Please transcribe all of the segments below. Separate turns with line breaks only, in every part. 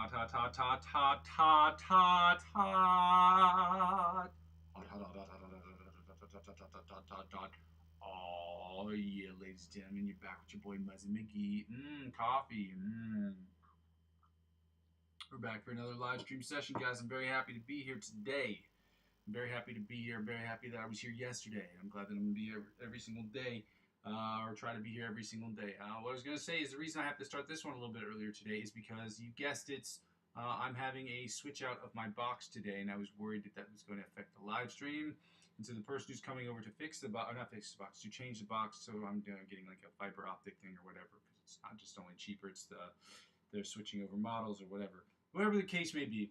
ta ta ta ta ta ta ta. Oh yeah, ladies and gentlemen, you're back with your boy Muzzy McGee. Coffee. We're back for another live stream session, guys. I'm very happy to be here today. I'm very happy to be here. I'm very happy that I was here yesterday. I'm glad that I'm going to be here every single day, or try to be here every single day. What I was going to say is the reason I have to start this one a little bit earlier today is because you guessed it. I'm having a switch out of my box today, and I was worried that that was going to affect the live stream. And so the person who's coming over to fix the box, or not fix the box, to change the box, so I'm getting like a fiber optic thing or whatever, because it's not just only cheaper, it's they're switching over models or whatever. Whatever the case may be,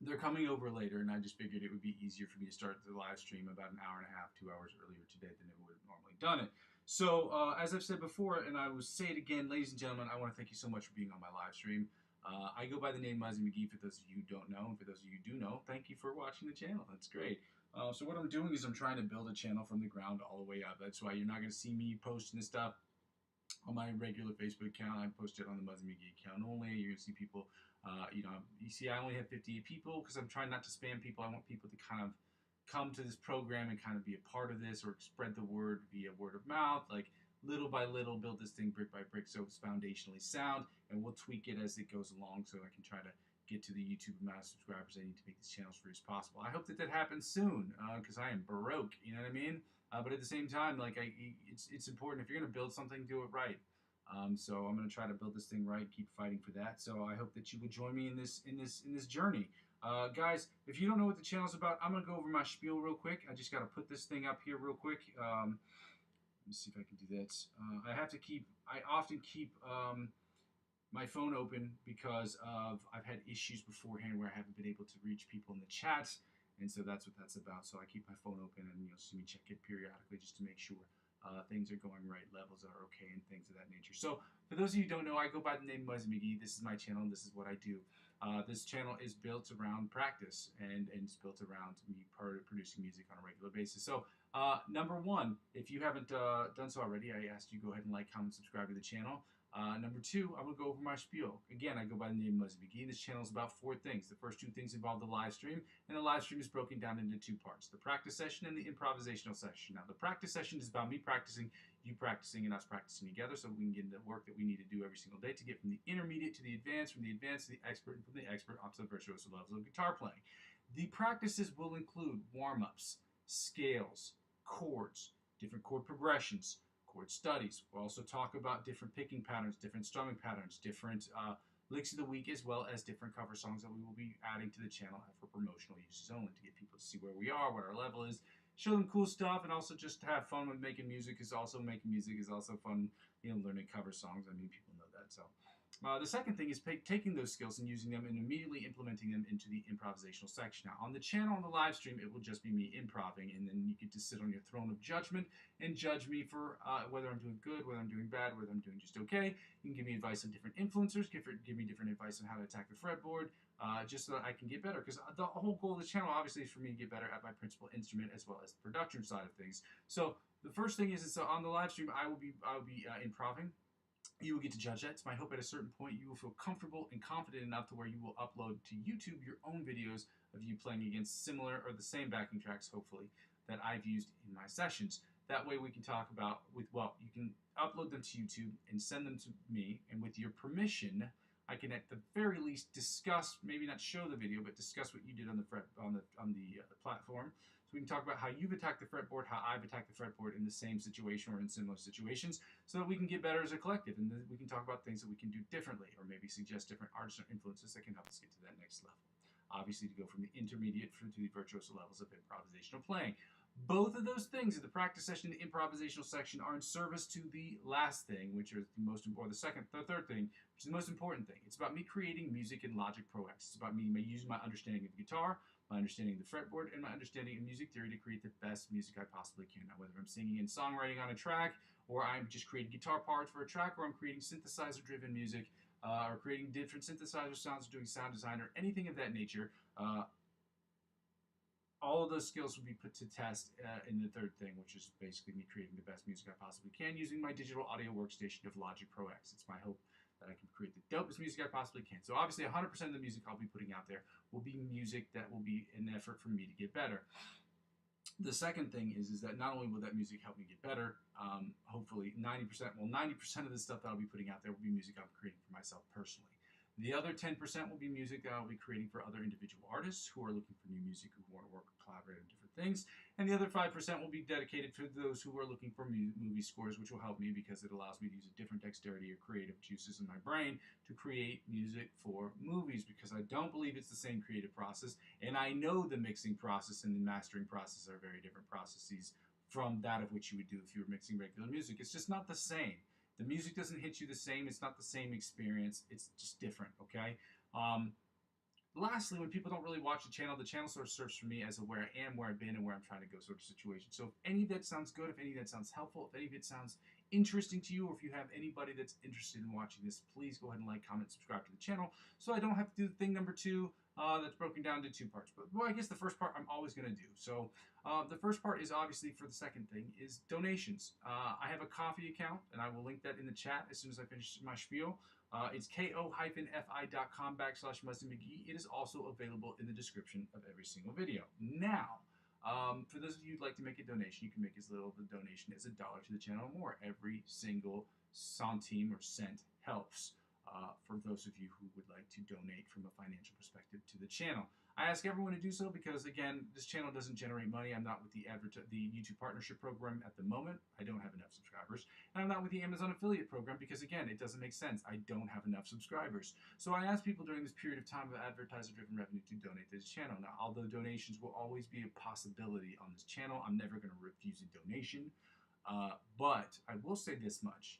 they're coming over later, and I just figured it would be easier for me to start the live stream about an hour and a half, 2 hours earlier today than it would have normally done it. So, as I've said before, and I will say it again, ladies and gentlemen, I want to thank you so much for being on my live stream. I go by the name Muzzy McGee for those of you who don't know, and for those of you who do know, thank you for watching the channel. That's great. So what I'm doing is I'm trying to build a channel from the ground all the way up. That's why you're not going to see me posting this stuff on my regular Facebook account. I post it on the Muzzy McGee account only. You're going to see people, you see I only have 58 people because I'm trying not to spam people. I want people to kind of come to this program and kind of be a part of this or spread the word via word of mouth, like little by little, build this thing brick by brick so it's foundationally sound, and we'll tweak it as it goes along so I can try to get to the YouTube amount of subscribers I need to make these channels free as possible. I hope that that happens soon because I am broke, you know what I mean? But at the same time, like it's important if you're going to build something, do it right. So I'm going to try to build this thing right, keep fighting for that. So I hope that you will join me in this journey. Guys, if you don't know what the channel's about, I'm going to go over my spiel real quick. I just got to put this thing up here real quick. Let me see if I can do that. I often keep my phone open because I've had issues beforehand where I haven't been able to reach people in the chat, and so that's what that's about. So I keep my phone open, and you'll see me check it periodically just to make sure things are going right, levels are okay, and things of that nature. So for those of you who don't know, I go by the name Muzzy McGee. This is my channel, and this is what I do. This channel is built around practice, and it's built around me producing music on a regular basis. So number one, if you haven't done so already, I ask you go ahead and like, comment, subscribe to the channel. Number two, I'm going to go over my spiel. Again, I go by the name Muzzy McGee. This channel is about 4 things. The first 2 things involve the live stream, and the live stream is broken down into 2 parts, the practice session and the improvisational session. Now, the practice session is about me practicing, you practicing, and us practicing together so we can get into the work that we need to do every single day to get from the intermediate to the advanced, from the advanced to the expert, and from the expert onto the virtuoso levels of guitar playing. The practices will include warm-ups, scales, chords, different chord progressions, chord studies. We'll also talk about different picking patterns, different strumming patterns, different licks of the week, as well as different cover songs that we will be adding to the channel for promotional uses only to get people to see where we are, what our level is, show them cool stuff, and also just to have fun with making music. Is also fun, learning cover songs. I mean, people know that. So the second thing is taking those skills and using them and immediately implementing them into the improvisational section. Now, on the channel, on the live stream, it will just be me improving, and then you get to sit on your throne of judgment and judge me for whether I'm doing good, whether I'm doing bad, whether I'm doing just okay. You can give me advice on different influencers, give me different advice on how to attack the fretboard, just so that I can get better. Because the whole goal of the channel, obviously, is for me to get better at my principal instrument as well as the production side of things. So the first thing is on the live stream, I will be improving. You will get to judge that. It's my hope at a certain point you will feel comfortable and confident enough to where you will upload to YouTube your own videos of you playing against similar or the same backing tracks, hopefully, that I've used in my sessions. That way we can talk about, you can upload them to YouTube and send them to me, and with your permission, I can at the very least discuss, maybe not show the video, but discuss what you did on the platform. So we can talk about how you've attacked the fretboard, how I've attacked the fretboard in the same situation or in similar situations, so that we can get better as a collective, and then we can talk about things that we can do differently, or maybe suggest different artists or influences that can help us get to that next level. Obviously, to go from the intermediate to the virtuoso levels of improvisational playing. Both of those things, the practice session and the improvisational section, are in service to the last thing, which is the most important, the third thing, which is the most important thing. It's about me creating music in Logic Pro X. It's about me using my understanding of guitar, my understanding of the fretboard, and my understanding of music theory to create the best music I possibly can. Now, whether I'm singing and songwriting on a track, or I'm just creating guitar parts for a track, or I'm creating synthesizer-driven music, or creating different synthesizer sounds, or doing sound design, or anything of that nature, all of those skills will be put to test in the third thing, which is basically me creating the best music I possibly can using my digital audio workstation of Logic Pro X. It's my hope that I can create the dopest music I possibly can. So obviously 100% of the music I'll be putting out there will be music that will be an effort for me to get better. The second thing is that not only will that music help me get better, hopefully 90%, well 90% of the stuff that I'll be putting out there will be music I'm creating for myself personally. The other 10% will be music that I'll be creating for other individual artists who are looking for new music, who want to work or collaborate on different things. And the other 5% will be dedicated to those who are looking for movie scores, which will help me because it allows me to use a different dexterity or creative juices in my brain to create music for movies, because I don't believe it's the same creative process. And I know the mixing process and the mastering process are very different processes from that of which you would do if you were mixing regular music. It's just not the same. The music doesn't hit you the same. It's not the same experience. It's just different, okay? Lastly, when people don't really watch the channel sort of serves for me as a where I am, where I've been, and where I'm trying to go sort of situation. So if any of that sounds good, if any of that sounds helpful, if any of it sounds interesting to you, or if you have anybody that's interested in watching this, please go ahead and like, comment, subscribe to the channel so I don't have to do thing number 2 that's broken down into 2 parts. But, well, I guess the first part I'm always going to do. So the first part is obviously for the second thing is donations. I have a Ko-fi account, and I will link that in the chat as soon as I finish my spiel. It's ko-fi.com/Muzzy McGee. It is also available in the description of every single video. Now, for those of you who'd like to make a donation, you can make as little of a donation as $1 to the channel or more. Every single centime or cent helps. For those of you who would like to donate from a financial perspective to the channel. I ask everyone to do so because, again, this channel doesn't generate money. I'm not with the YouTube partnership program at the moment. I don't have enough subscribers. And I'm not with the Amazon affiliate program because, again, it doesn't make sense. I don't have enough subscribers. So I ask people during this period of time of advertiser-driven revenue to donate to this channel. Now, although donations will always be a possibility on this channel, I'm never going to refuse a donation. But I will say this much.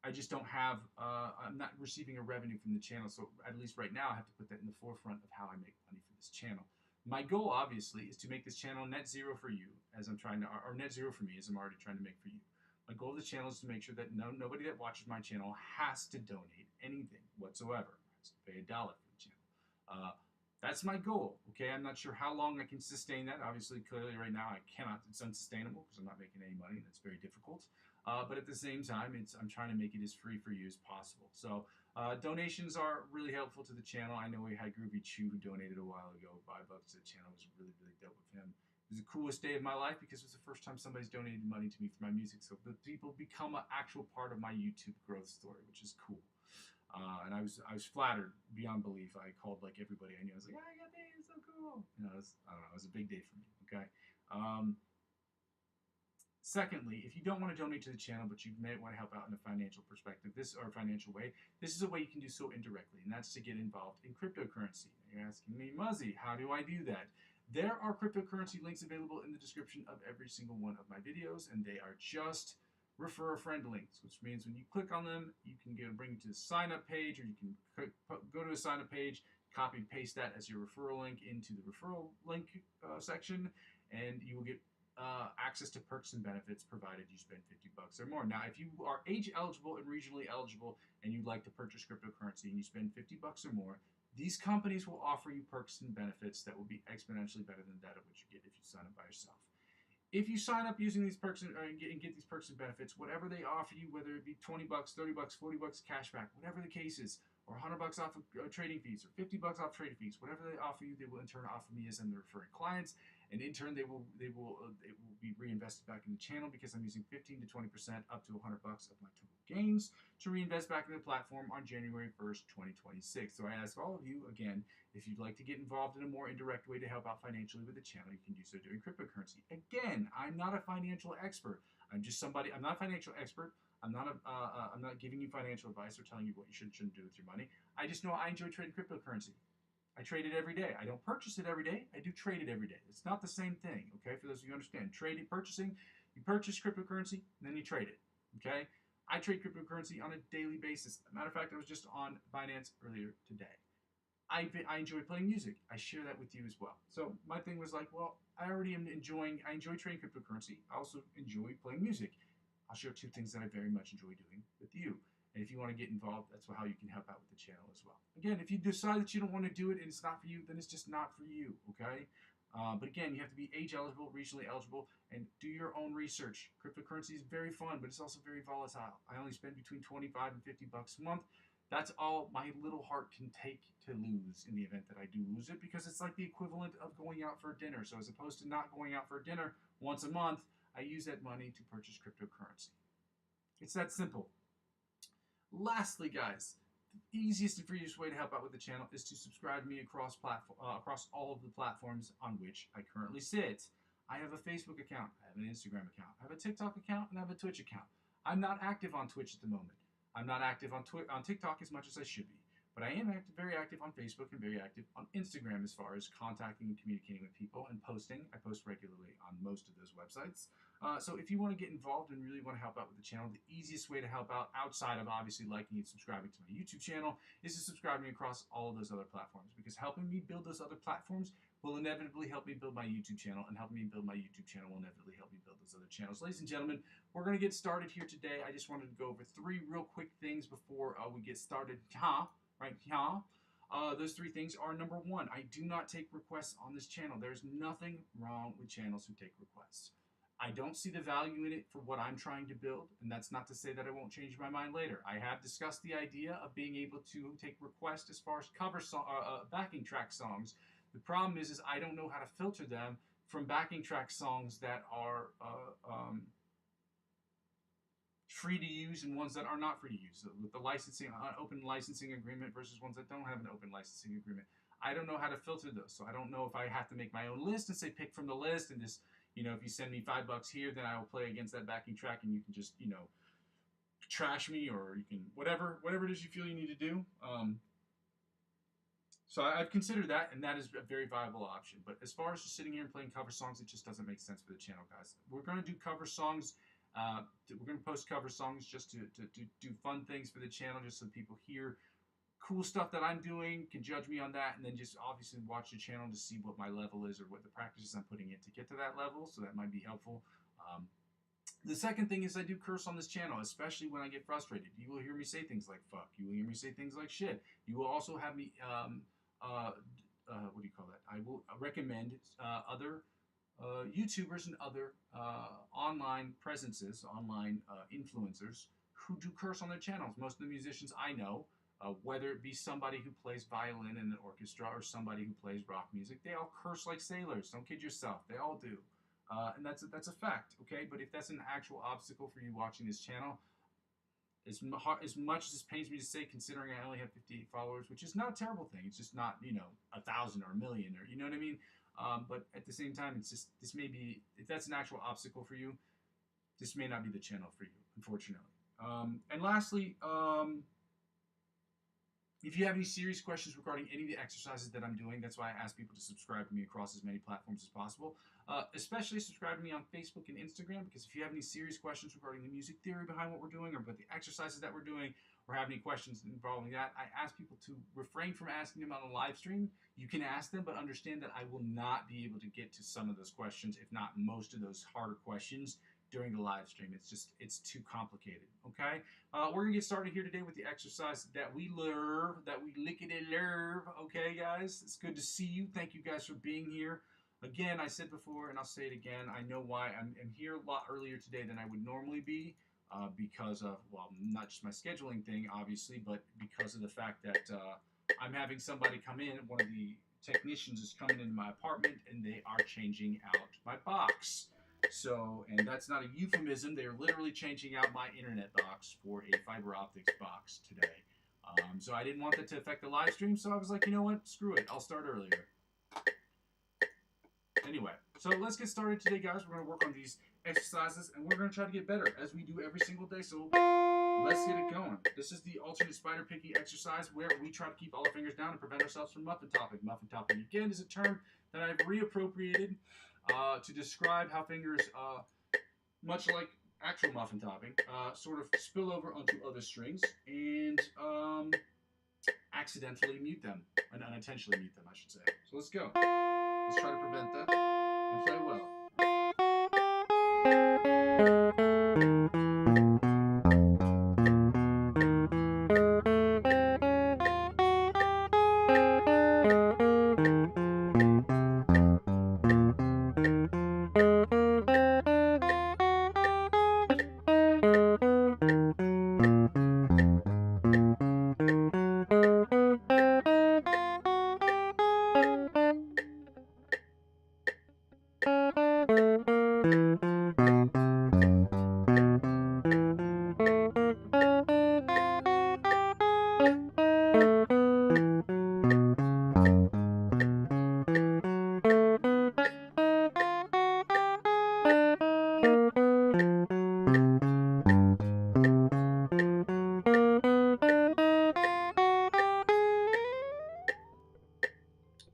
I just don't have, I'm not receiving a revenue from the channel, so at least right now I have to put that in the forefront of how I make money for this channel. My goal, obviously, is to make this channel net zero for you, as I'm trying to, or net zero for me, as I'm already trying to make for you. My goal of the channel is to make sure that nobody that watches my channel has to donate anything whatsoever, has to pay $1 for the channel. That's my goal, okay? I'm not sure how long I can sustain that. Obviously, clearly right now I cannot. It's unsustainable because I'm not making any money, and it's very difficult. But at the same time, I'm trying to make it as free for you as possible. So donations are really helpful to the channel. I know we had Groovy Chew who donated a while ago, $5 to the channel. It was really, really dope with him. It was the coolest day of my life because it was the first time somebody's donated money to me for my music. So the people become an actual part of my YouTube growth story, which is cool. And I was flattered beyond belief. I called like everybody I knew. I was like, "Yeah, I got paid. It's so cool." You know, I don't know. It was a big day for me. Okay. Secondly, if you don't want to donate to the channel, but you may want to help out in a financial perspective, or a financial way, this is a way you can do so indirectly, and that's to get involved in cryptocurrency. You're asking me, Muzzy, how do I do that? There are cryptocurrency links available in the description of every single one of my videos, and they are just refer a friend links, which means when you click on them, you can bring you to the sign up page, or you can go to a sign up page, copy and paste that as your referral link into the referral link section, and you will get access to perks and benefits provided you spend $50 or more. Now, if you are age eligible and regionally eligible and you'd like to purchase cryptocurrency and you spend $50 or more, these companies will offer you perks and benefits that will be exponentially better than that of what you get if you sign up by yourself. If you sign up using these perks and get these perks and benefits, whatever they offer you, whether it be $20, $30, $40 cash back, whatever the case is, or $100 off of trading fees, or $50 off trading fees, whatever they offer you, they will in turn offer me as I'm referring clients, and in turn it will be reinvested back in the channel because I'm using 15 to 20% up to $100 of my total gains to reinvest back in the platform on January 1st, 2026. So I ask all of you again, if you'd like to get involved in a more indirect way to help out financially with the channel, you can do so doing cryptocurrency. Again, I'm not a financial expert. I'm just somebody. I'm not a financial expert. I'm not giving you financial advice or telling you what you should and shouldn't do with your money. I just know I enjoy trading cryptocurrency. I trade it every day. I don't purchase it every day. I do trade it every day. It's not the same thing, okay? For those of you who understand, trading, purchasing, you purchase cryptocurrency, and then you trade it, okay? I trade cryptocurrency on a daily basis. As a matter of fact, I was just on Binance earlier today. I enjoy playing music. I share that with you as well. So my thing was like, well, I enjoy trading cryptocurrency. I also enjoy playing music. I'll share 2 things that I very much enjoy doing with you. And if you want to get involved, that's how you can help out with the channel as well. Again, if you decide that you don't want to do it and it's not for you, then it's just not for you, okay? But again, you have to be age eligible, regionally eligible, and do your own research. Cryptocurrency is very fun, but it's also very volatile. I only spend between 25 and 50 bucks a month. That's all my little heart can take to lose in the event that I do lose it, because it's like the equivalent of going out for dinner. So as opposed to not going out for dinner once a month, I use that money to purchase cryptocurrency. It's that simple. Lastly, guys, the easiest and freest way to help out with the channel is to subscribe to me across all of the platforms on which I currently sit. I have a Facebook account, I have an Instagram account, I have a TikTok account, and I have a Twitch account. I'm not active on Twitch at the moment. I'm not active on TikTok as much as I should be. But I am very active on Facebook and very active on Instagram as far as contacting and communicating with people and posting. I post regularly on most of those websites. So if you want to get involved and really want to help out with the channel, the easiest way to help out outside of obviously liking and subscribing to my YouTube channel is to subscribe to me across all of those other platforms, because helping me build those other platforms will inevitably help me build my YouTube channel, and helping me build my YouTube channel will inevitably help me build those other channels. Ladies and gentlemen, we're going to get started here today. I just wanted to go over 3 real quick things before we get started. Right here. Those 3 things are: number 1, I do not take requests on this channel. There's nothing wrong with channels who take requests. I don't see the value in it for what I'm trying to build, and that's not to say that I won't change my mind later. I have discussed the idea of being able to take requests as far as backing track songs. The problem is I don't know how to filter them from backing track songs that are free to use and ones that are not free to use. So with the licensing, open licensing agreement versus ones that don't have an open licensing agreement. I don't know how to filter those, so I don't know if I have to make my own list and say pick from the list, and just, you know, if you send me $5 here, then I will play against that backing track, and you can just, you know, trash me, or you can whatever it is you feel you need to do. So I've considered that, and that is a very viable option. But as far as just sitting here and playing cover songs, it just doesn't make sense for the channel, guys. We're going to do cover songs. We're going to post cover songs just to do fun things for the channel, just so people hear cool stuff that I'm doing, can judge me on that, and then just obviously watch the channel to see what my level is or what the practices I'm putting in to get to that level. So that might be helpful. The second thing is I do curse on this channel, especially when I get frustrated. You will hear me say things like fuck. You will hear me say things like shit. You will also have me, what do you call that? I will recommend other YouTubers and other online presences, online influencers who do curse on their channels. Most of the musicians I know, whether it be somebody who plays violin in an orchestra or somebody who plays rock music, they all curse like sailors. Don't kid yourself. They all do. And that's a fact, okay? But if that's an actual obstacle for you watching this channel, as much as this pains me to say, considering I only have 58 followers, which is not a terrible thing. It's just not, you know, 1,000 or 1,000,000, or, you know what I mean? But at the same time, it's just, this may be, if that's an actual obstacle for you, this may not be the channel for you, unfortunately. And lastly, if you have any serious questions regarding any of the exercises that I'm doing, that's why I ask people to subscribe to me across as many platforms as possible. Especially subscribe to me on Facebook and Instagram, because if you have any serious questions regarding the music theory behind what we're doing, or about the exercises that we're doing, or have any questions involving that, I ask people to refrain from asking them on the live stream. You can ask them, but understand that I will not be able to get to some of those questions, if not most of those harder questions, during the live stream. It's too complicated, okay? We're gonna get started here today with the exercise that we love, that we lickety love, okay, guys? It's good to see you. Thank you guys for being here. Again, I said before, and I'll say it again, I know why I'm here a lot earlier today than I would normally be, because of, well, not just my scheduling thing, obviously, but because of the fact that I'm having somebody come in. One of the technicians is coming into my apartment, and they are changing out my box. So, and that's not a euphemism, they're literally changing out my internet box for a fiber optics box today. So I didn't want that to affect the live stream, so I was like, you know what, screw it, I'll start earlier. Anyway, so let's get started today, guys. We're going to work on these exercises, and we're going to try to get better, as we do every single day, so let's get it going. This is the alternate spider picking exercise, where we try to keep all our fingers down and prevent ourselves from muffin topping. Muffin topping, again, is a term that I've reappropriated to describe how fingers, much like actual muffin topping, sort of spill over onto other strings and accidentally mute them, and unintentionally mute them, I should say. So let's go. Let's try to prevent that and play well. Got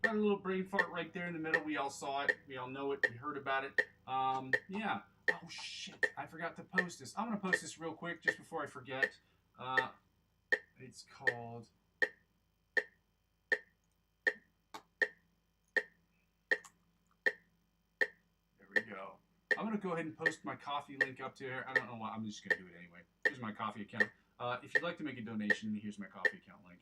a little brain fart right there in the middle. We all saw it. We all know it. We heard about it. Yeah. Oh, shit. I forgot to post this. I'm going to post this real quick just before I forget. It's called... There we go. I'm going to go ahead and post my coffee link up to here. I don't know why. I'm just going to do it anyway. Here's my coffee account. If you'd like to make a donation, here's my coffee account link.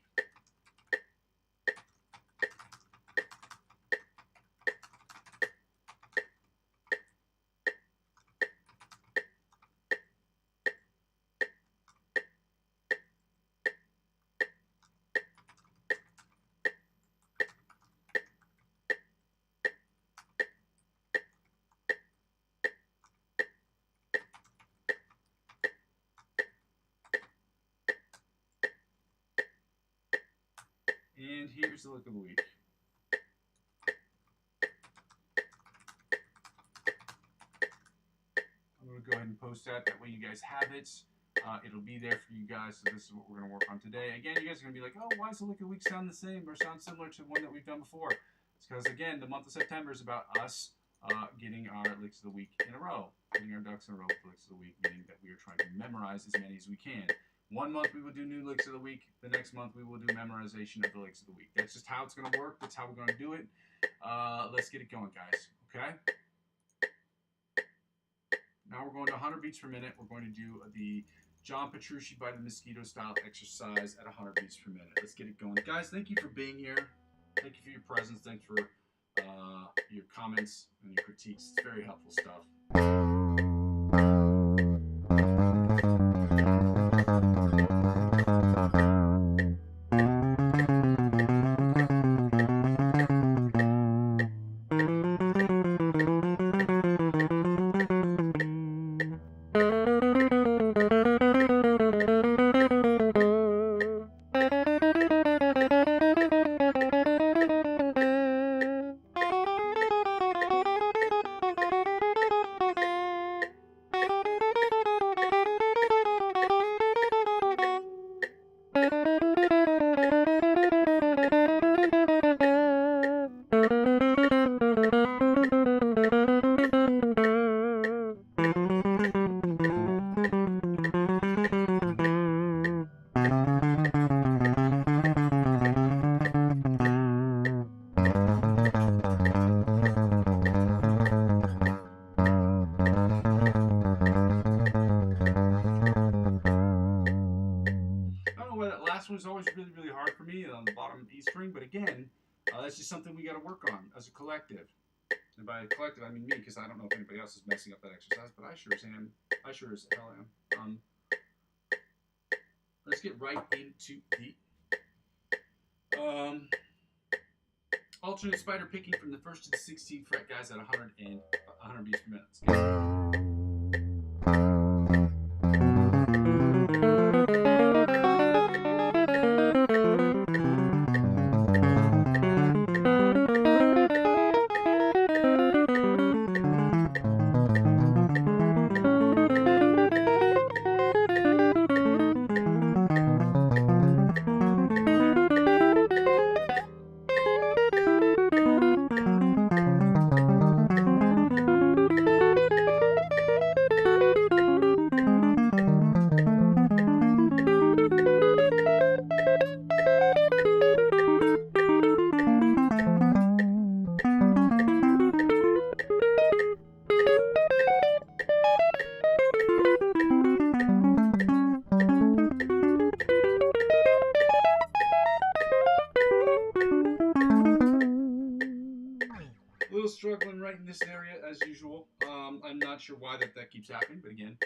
And here's the look of the week. I'm going to go ahead and post that. That way you guys have it. It'll be there for you guys. So this is what we're going to work on today. Again, you guys are going to be like, oh, why does the look of the week sound the same or sound similar to one that we've done before? It's because, again, the month of September is about us getting our licks of the week in a row. Getting our ducks in a row for licks of the week, meaning that we are trying to memorize as many as we can. One month we will do new licks of the week. The next month we will do memorization of the licks of the week. That's just how it's going to work. That's how we're going to do it. Let's get it going, guys. Okay? Now we're going to 100 beats per minute. We're going to do the John Petrucci by the Mosquito style exercise at 100 beats per minute. Let's get it going. Guys, thank you for being here. Thank you for your presence. Thanks for your comments and your critiques. It's very helpful stuff. Was always really, really hard for me on the bottom E string, but again, that's just something we got to work on as a collective. And by collective, I mean me, because I don't know if anybody else is messing up that exercise, but I sure as am. I sure as hell am. Let's get right into the alternate spider picking from the 1st to the 16th fret, guys, at 100 beats per minute. Struggling right in this area as usual. I'm not sure why that keeps happening, but again,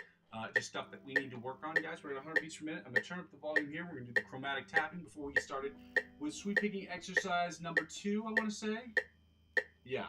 just stuff that we need to work on, guys. We're at 100 beats per minute. I'm going to turn up the volume here. We're going to do the chromatic tapping before we get started with sweep picking exercise number 2, I want to say. Yeah.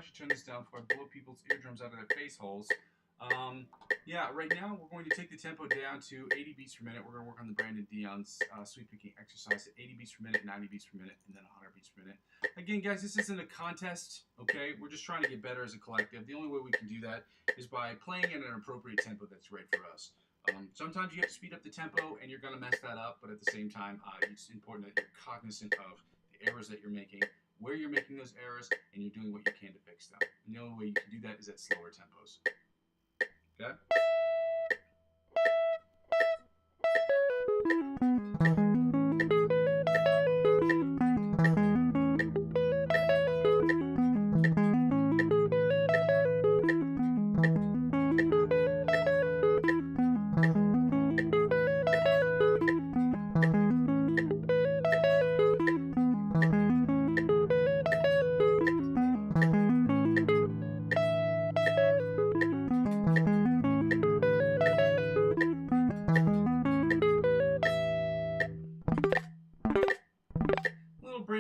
should turn this down before I blow people's eardrums out of their face holes. Yeah, right now we're going to take the tempo down to 80 beats per minute. We're going to work on the Brandon Dion's sweep picking exercise at 80 beats per minute, 90 beats per minute, and then 100 beats per minute. Again, guys, this isn't a contest, okay? We're just trying to get better as a collective. The only way we can do that is by playing at an appropriate tempo that's right for us. Sometimes you have to speed up the tempo, and you're going to mess that up, but at the same time, it's important that you're cognizant of the errors that you're making, where you're making those errors, and you're doing what you can to fix them. And the only way you can do that is at slower tempos. Okay?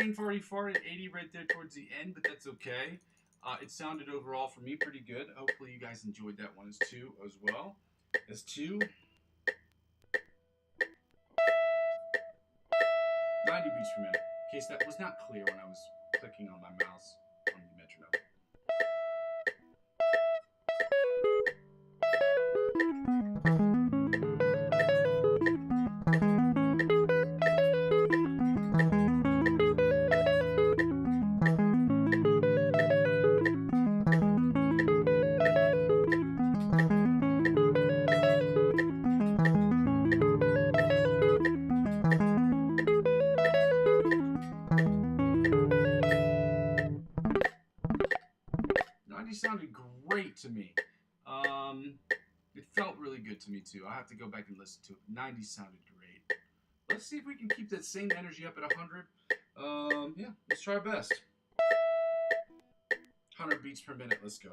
Brain fart at 80 right there towards the end, but that's okay. It sounded overall for me pretty good. Hopefully you guys enjoyed that one as well. As two. 90 beats per minute. In case that was not clear when I was clicking on my mouse on the metronome. Sounded great to me. It felt really good to me too. I have to go back and listen to it. 90 sounded great. Let's see if we can keep that same energy up at 100. Yeah, let's try our best. 100 beats per minute. Let's go.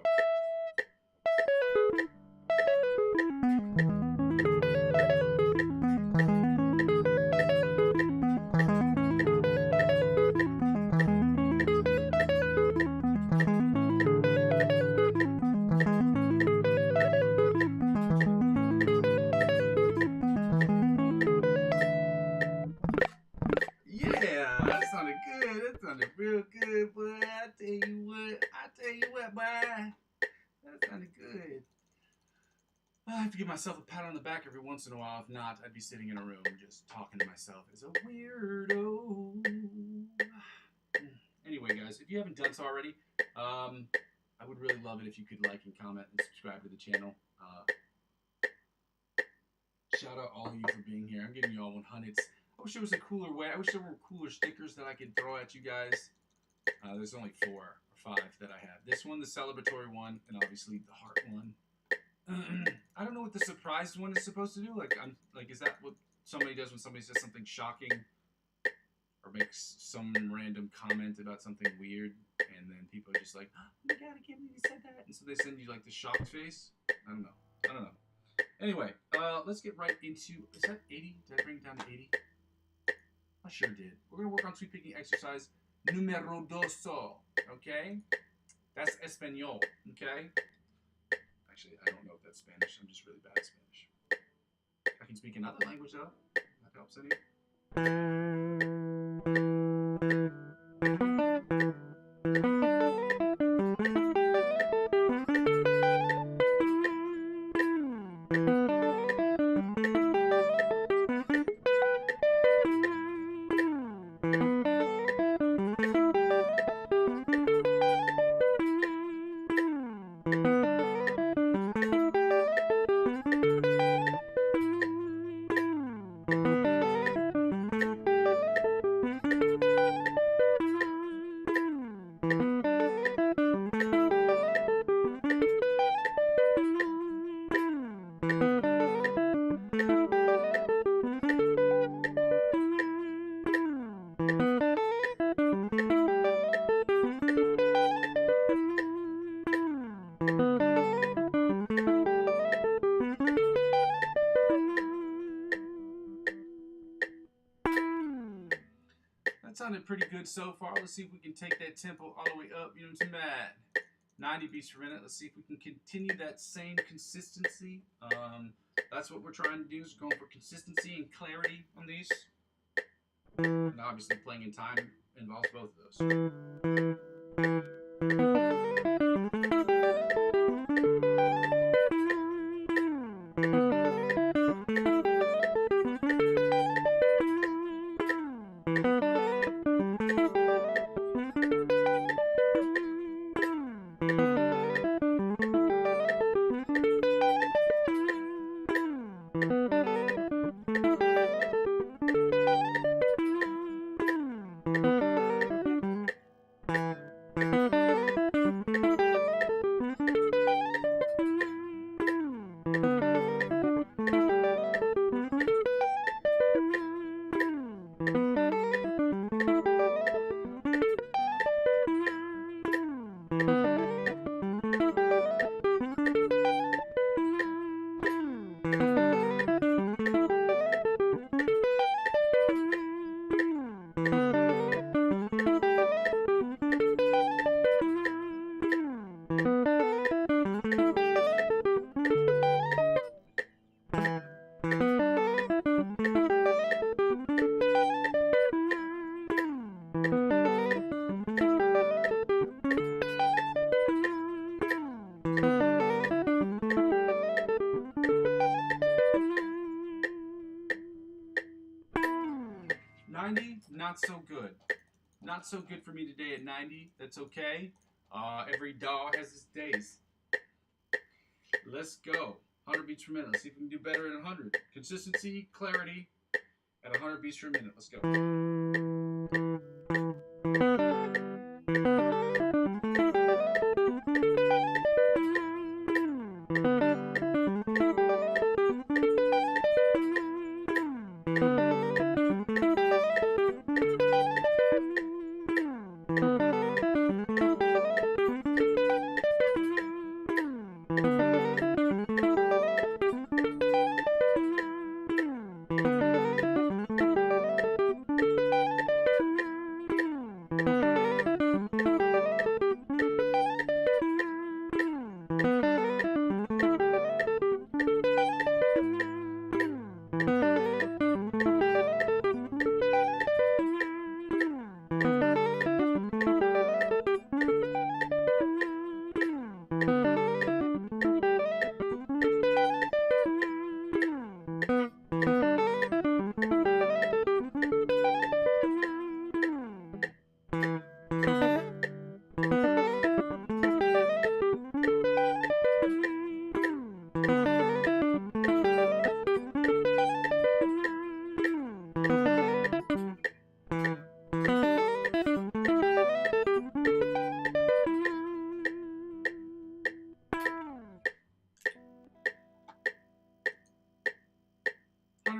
Real good, boy. I tell you what, boy. That sounded good. I have to give myself a pat on the back every once in a while. If not, I'd be sitting in a room just talking to myself as a weirdo. Anyway, guys, if you haven't done so already, I would really love it if you could like and comment and subscribe to the channel. Shout out all of you for being here. I'm giving you all 100s. I wish there was a cooler way. I wish there were cooler stickers that I could throw at you guys. There's only 4 or 5 that I have. This one, the celebratory one, and obviously the heart one. I don't know what the surprise one is supposed to do. Is that what somebody does when somebody says something shocking or makes some random comment about something weird, and then people are just like, "Oh my God, I can't believe you said that," and so they send you like the shocked face. I don't know. Anyway, let's get right into. Is that 80? Did I bring it down to 80? I sure did. We're going to work on sweep picking exercise numero doso, okay? That's Espanol, okay? Actually, I don't know if that's Spanish. I'm just really bad at Spanish. I can speak another language, though. That helps any. That sounded pretty good so far. Let's see if we can take that tempo all the way up. You know what I'm saying? 90 beats per minute. Let's see if we can continue that same consistency. That's what we're trying to do, is going for consistency and clarity on these. And obviously playing in time involves both of those. Not so good. Not so good for me today at 90. That's okay. Every dog has its days. Let's go. 100 beats per minute. Let's see if we can do better at 100. Consistency, clarity at 100 beats per minute. Let's go.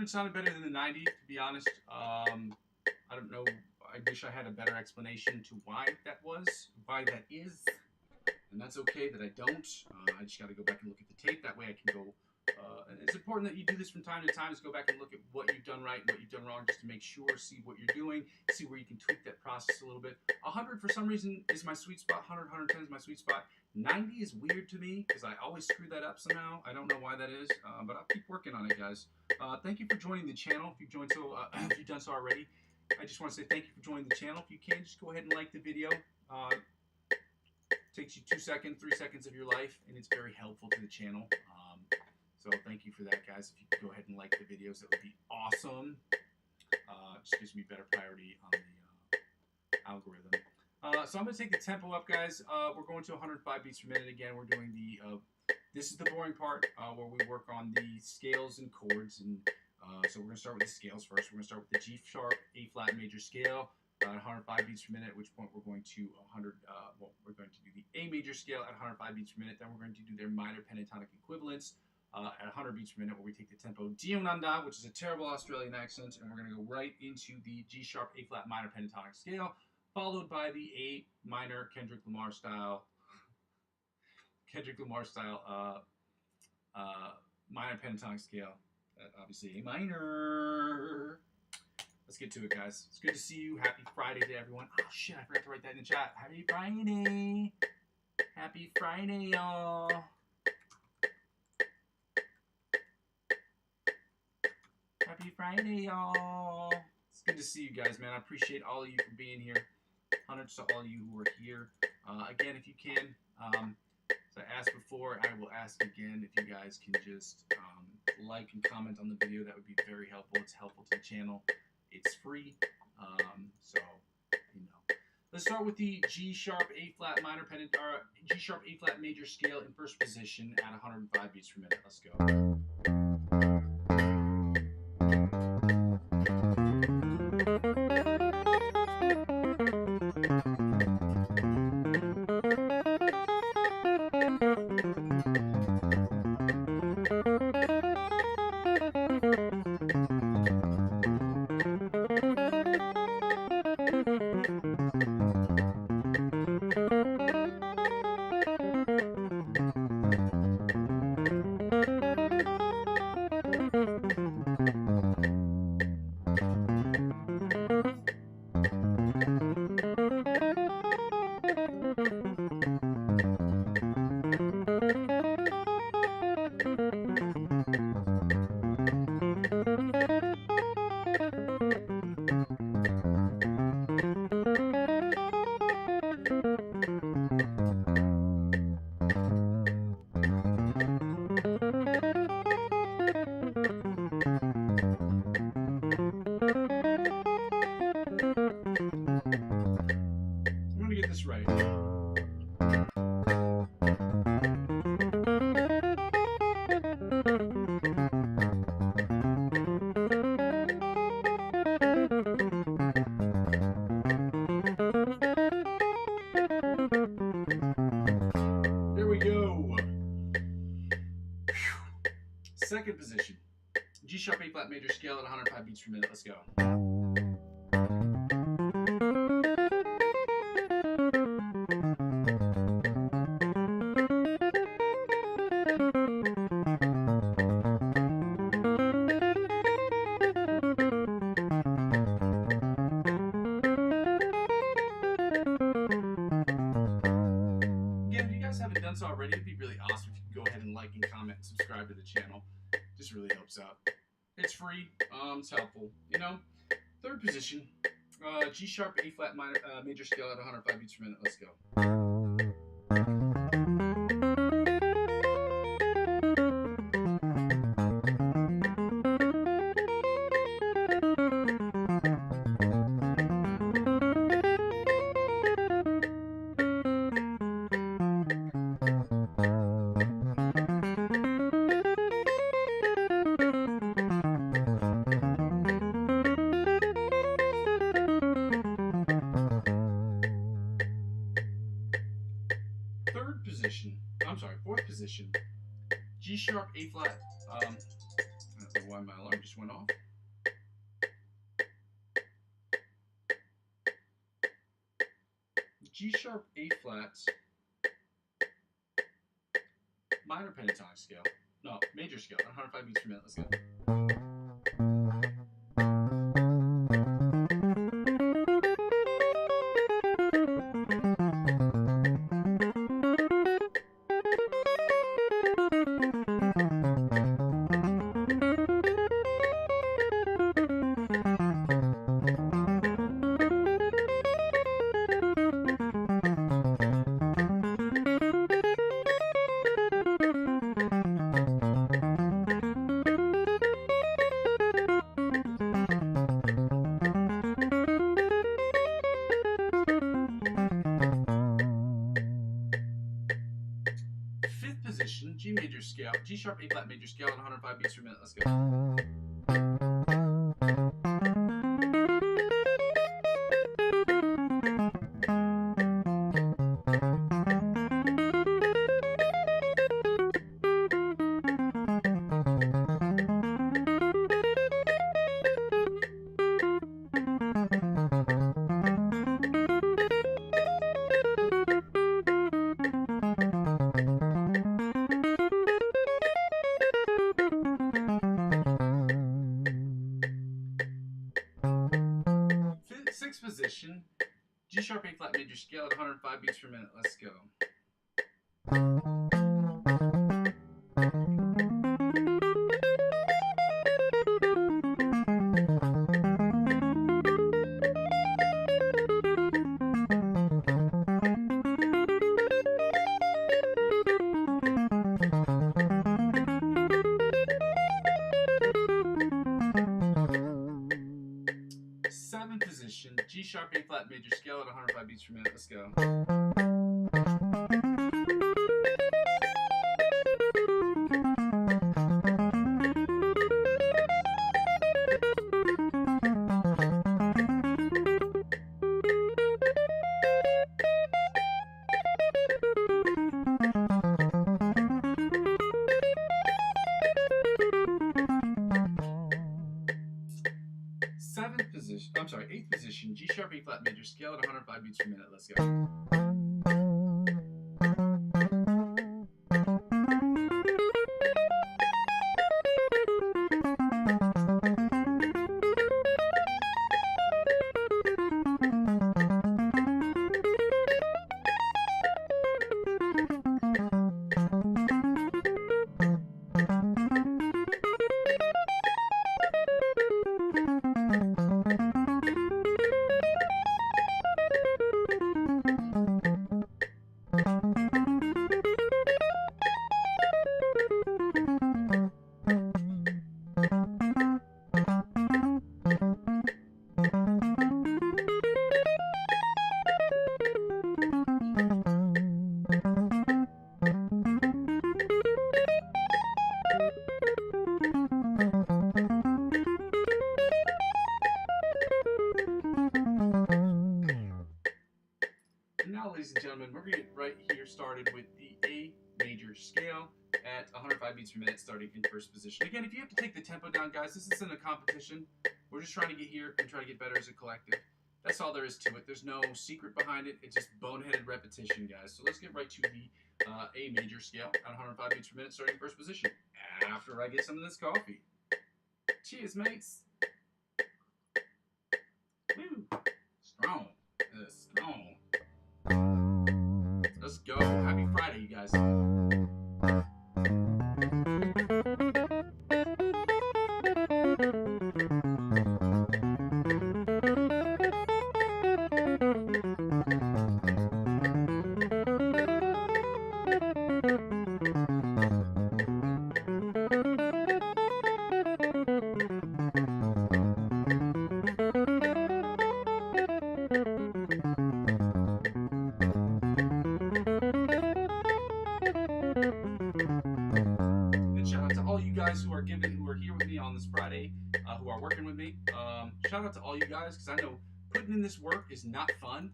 Sounded better than the 90, to be honest. I don't know. I wish I had a better explanation to why that is. And that's okay that I don't. I just got to go back and look at the tape. That way I can go. And it's important that you do this from time to time, is go back and look at what you've done right and what you've done wrong, just to make sure, see what you're doing, see where you can tweak that process a little bit. 100 for some reason is my sweet spot. 100, 110 is my sweet spot. 90 is weird to me because I always screw that up somehow. I don't know why that is, but I'll keep working on it, guys. Thank you for joining the channel. If you've joined if you've done so already, I just want to say thank you for joining the channel. If you can, just go ahead and like the video. Takes you 2 seconds, 3 seconds of your life, and it's very helpful to the channel. So thank you for that, guys. If you could go ahead and like the videos, that would be awesome. Just gives me better priority on the algorithm. So I'm going to take the tempo up, guys. We're going to 105 beats per minute again. We're doing the, this is the boring part, where we work on the scales and chords. And so we're going to start with the scales first. We're going to start with the G sharp, A flat major scale at 105 beats per minute, at which point we're going to we're going to do the A major scale at 105 beats per minute. Then we're going to do their minor pentatonic equivalents at 100 beats per minute, where we take the tempo Dionanda, which is a terrible Australian accent, and we're going to go right into the G sharp, A flat minor pentatonic scale, followed by the A minor Kendrick Lamar style minor pentatonic scale, obviously A minor. Let's get to it, guys. It's good to see you. Happy Friday to everyone. Oh shit, I forgot to write that in the chat. Happy Friday. Happy Friday, y'all. Happy Friday, y'all. It's good to see you guys, man. I appreciate all of you for being here. Hundreds to all of you who are here. Again, if you can, as I asked before, I will ask again if you guys can just like and comment on the video. That would be very helpful. It's helpful to the channel. It's free. So, you know. Let's start with the G sharp A flat minor pendant, or G sharp A flat major scale in first position at 105 beats per minute. Let's go. This right. There we go. Second position. G sharp A flat major scale at 105 beats per minute. Let's go. Haven't done so already, it'd be really awesome if you could go ahead and like and comment and subscribe to the channel. Just really helps out. It's free. It's helpful. You know. Third position, G sharp A flat minor major scale at 105 beats per minute. Let's go. Fourth position, G sharp A flat. I don't know why my alarm just went off. G sharp A flat minor pentatonic scale. No, major scale at 105 beats per minute. Let's go. G major scale, G sharp A flat major scale at 105 beats per minute. Let's go. Sixth position, G sharp A flat major scale at 105 beats per minute. Let's go. Seventh position, G sharp, A flat major scale at 105 beats per minute. Let's go. Seventh position, I'm sorry, eighth position, G sharp, A flat major scale at 105 beats per minute. Let's go. Now, ladies and gentlemen, we're going to get right here started with the A major scale at 105 beats per minute, starting in first position. Again, if you have to take the tempo down, guys, this isn't a competition. We're just trying to get here and try to get better as a collective. That's all there is to it. There's no secret behind it. It's just boneheaded repetition, guys. So let's get right to the A major scale at 105 beats per minute, starting in first position. After I get some of this coffee. Cheers, mates. Woo. Strong. Strong. Let's go. Happy Friday, you guys. Who are here with me on this Friday, who are working with me. Shout out to all you guys, because I know putting in this work is not fun,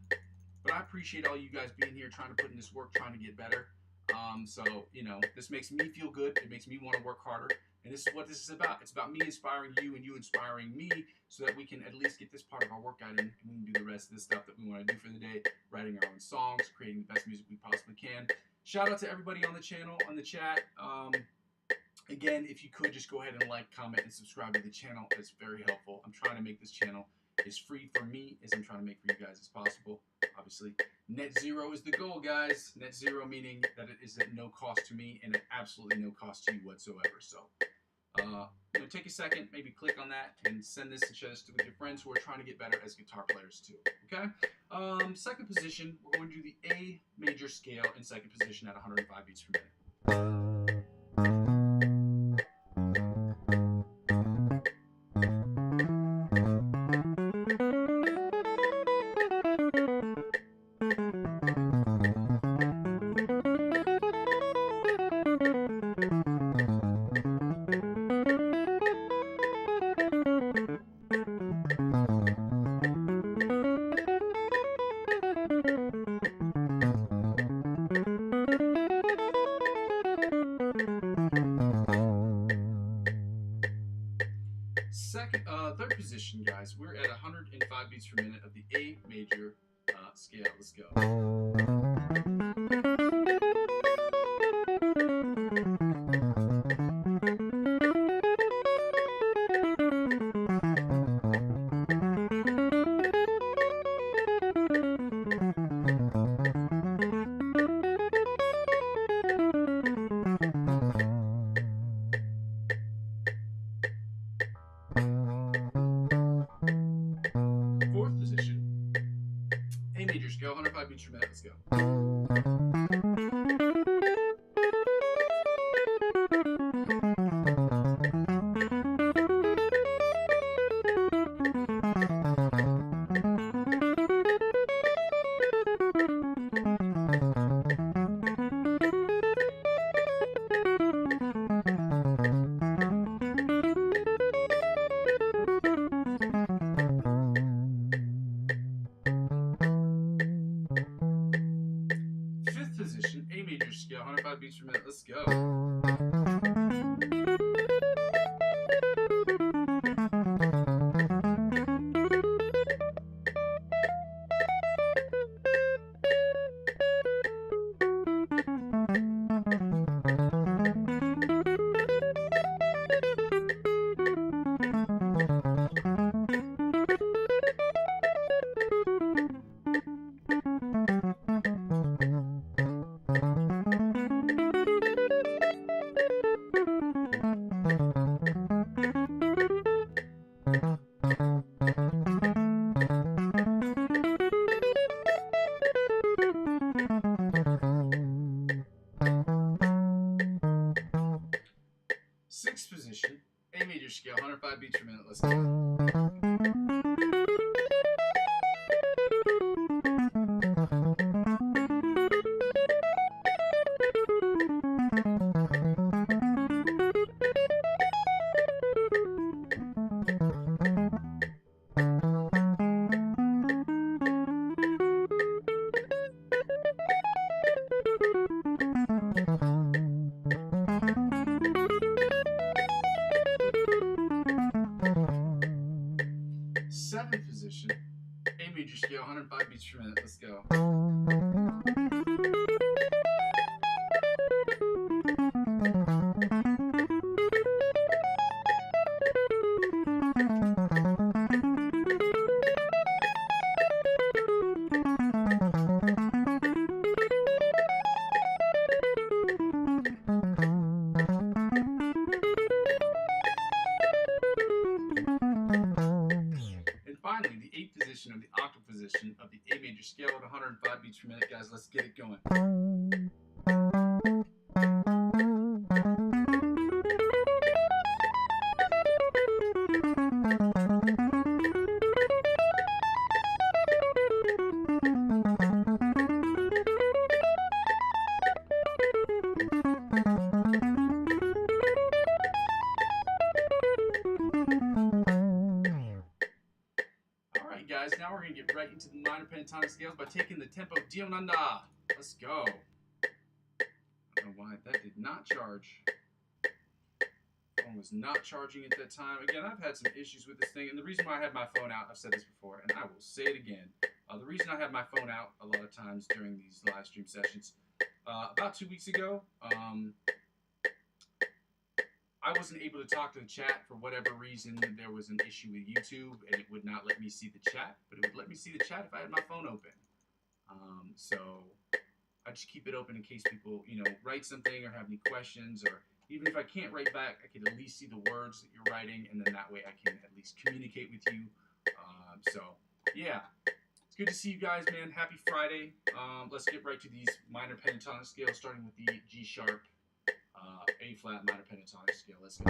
but I appreciate all you guys being here, trying to put in this work, trying to get better. So, you know, this makes me feel good. It makes me want to work harder. And this is what this is about. It's about me inspiring you and you inspiring me, so that we can at least get this part of our workout in, and we can do the rest of the stuff that we want to do for the day, writing our own songs, creating the best music we possibly can. Shout out to everybody on the channel, on the chat. Again, if you could just go ahead and like, comment, and subscribe to the channel. It's very helpful. I'm trying to make this channel as free for me as I'm trying to make for you guys as possible. Obviously, net zero is the goal, guys. Net zero meaning that it is at no cost to me and at absolutely no cost to you whatsoever. So, you know, take a second, maybe click on that and send this and share this with your friends who are trying to get better as guitar players too. Okay. Second position, we're going to do the A major scale in second position at 105 beats per minute. Third position, guys. We're at 105 beats per minute of the A major scale. Let's go. beats per minute. Let's go. Fifth position, A major scale, 105 beats per minute. Let's go. Sixth position, A major scale, 105 beats per minute. Let's go. Seventh position, A major scale, 105 beats per minute. Let's go. Finally, the eighth position of the octave position of the A major scale at 105 beats per minute. Guys, let's get it going. Guys, now we're going to get right into the minor pentatonic scales by taking the tempo Dionanda. Let's go. I don't know why that did not charge. Phone was not charging at that time. Again, I've had some issues with this thing, and the reason why I have my phone out, I've said this before, and I will say it again. The reason I have my phone out a lot of times during these live stream sessions, about 2 weeks ago, I wasn't able to talk to the chat for whatever reason. There was an issue with YouTube, and it would not let me see the chat, but it would let me see the chat if I had my phone open. So I just keep it open in case people, write something or have any questions, or even if I can't write back, I can at least see the words that you're writing, and then that way I can at least communicate with you. So yeah, it's good to see you guys, man. Happy Friday. Let's get right to these minor pentatonic scales, starting with the G sharp, A flat minor pentatonic scale. Let's go.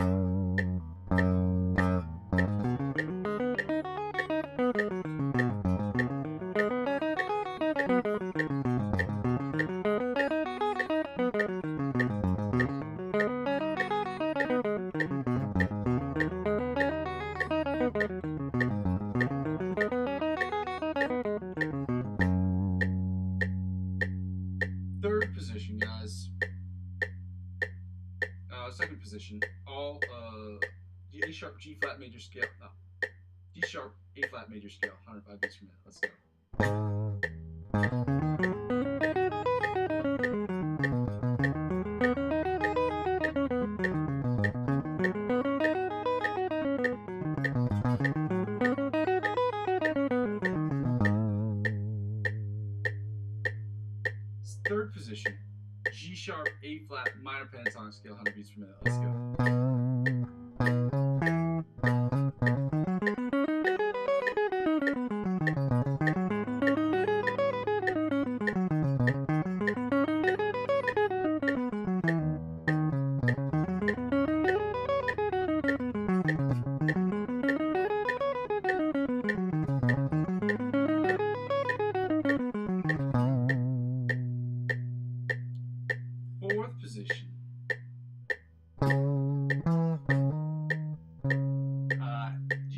Third position, guys. Second position, all A sharp, G flat major scale, no, D sharp, A flat major scale, 105 beats per minute. Let's go. Third position, G sharp, A flat, minor pentatonic scale, 100 beats per minute. Let's go.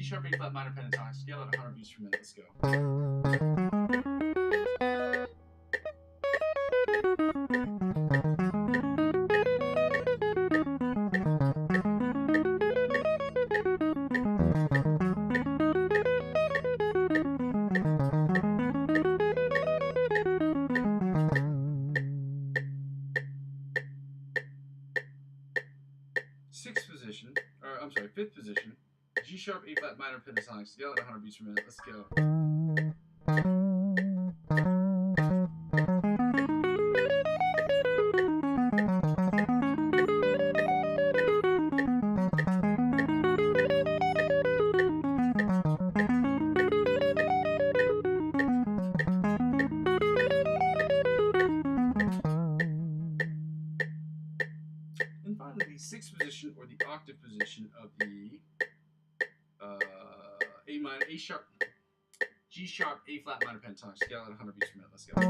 sharp, A flat minor pentatonic scale at 100 beats per minute. Let's go. Fifth position, G sharp, A flat minor pentatonic scale at 100 beats per minute. Let's go. And finally, the sixth position or the octave position of the A minor, A sharp, G sharp, A flat minor pentatonic scale at 100 beats per minute. Let's go.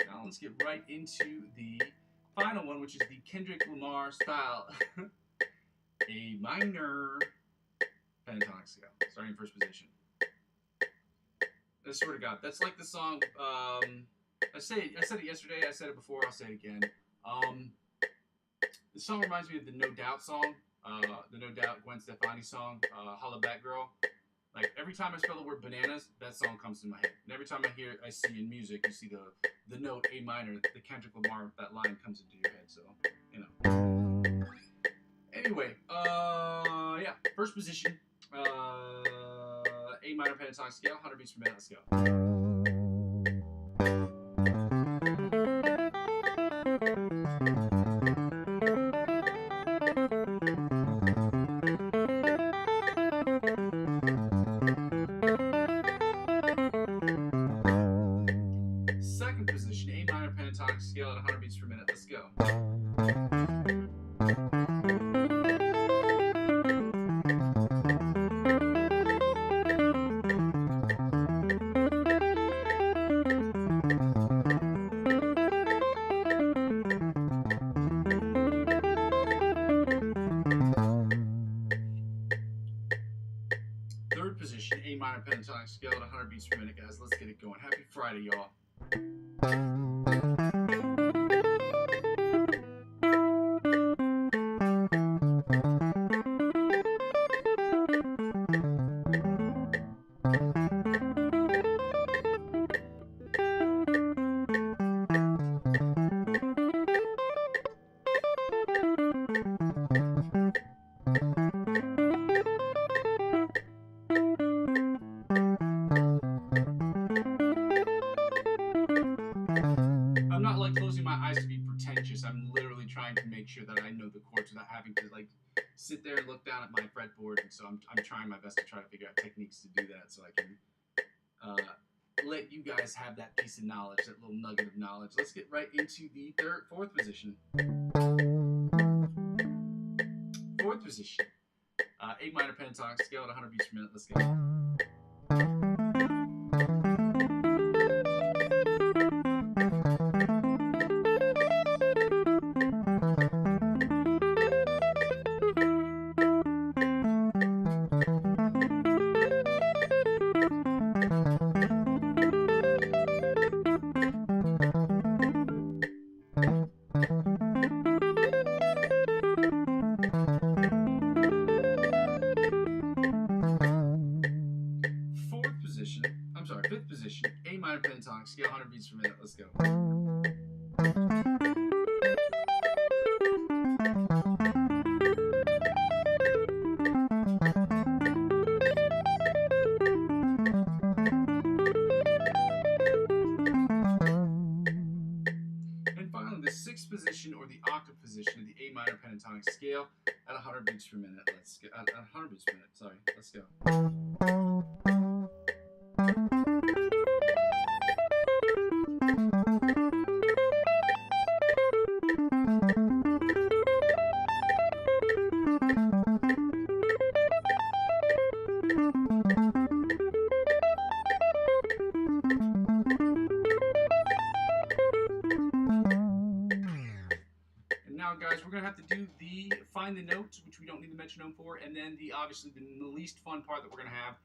Now let's get right into the final one, which is the Kendrick Lamar style A minor pentatonic scale, starting in first position. I swear to God, that's like the song. I said it yesterday. I said it before. I'll say it again. The song reminds me of the No Doubt song, the No Doubt Gwen Stefani song, "Holla Back Girl." Like every time I spell the word bananas, that song comes to my head. And every time I see in music, you see the note A minor, the Kendrick Lamar, that line comes into your head. So you know. Anyway, yeah, first position, A minor pentatonic scale, 100 beats per minute. Let's go. Second position, A minor pentatonic scale at 100 beats per minute. Let's go. Third position, A minor pentatonic scale at 100 beats per minute, guys. Let's get it going. Happy Friday, y'all. I'm not like closing my eyes to be pretentious. I'm literally trying to make sure that I know the chords without having to like sit there and look down at my fretboard. And so I'm trying my best to try to figure out techniques to do that, so I can let you guys have that piece of knowledge, that little nugget of knowledge. Let's get right into the fourth position. Fourth position, A minor pentatonic scale at 100 beats per minute. Let's go. Fifth position, A minor pentatonic scale, 100 beats per minute. Let's go. And finally, the sixth position or the octave position of the A minor pentatonic scale at 100 beats per minute. Let's go. At 100 beats per minute. Sorry. Let's go. metronome for, and then obviously the least fun part that we're going to have.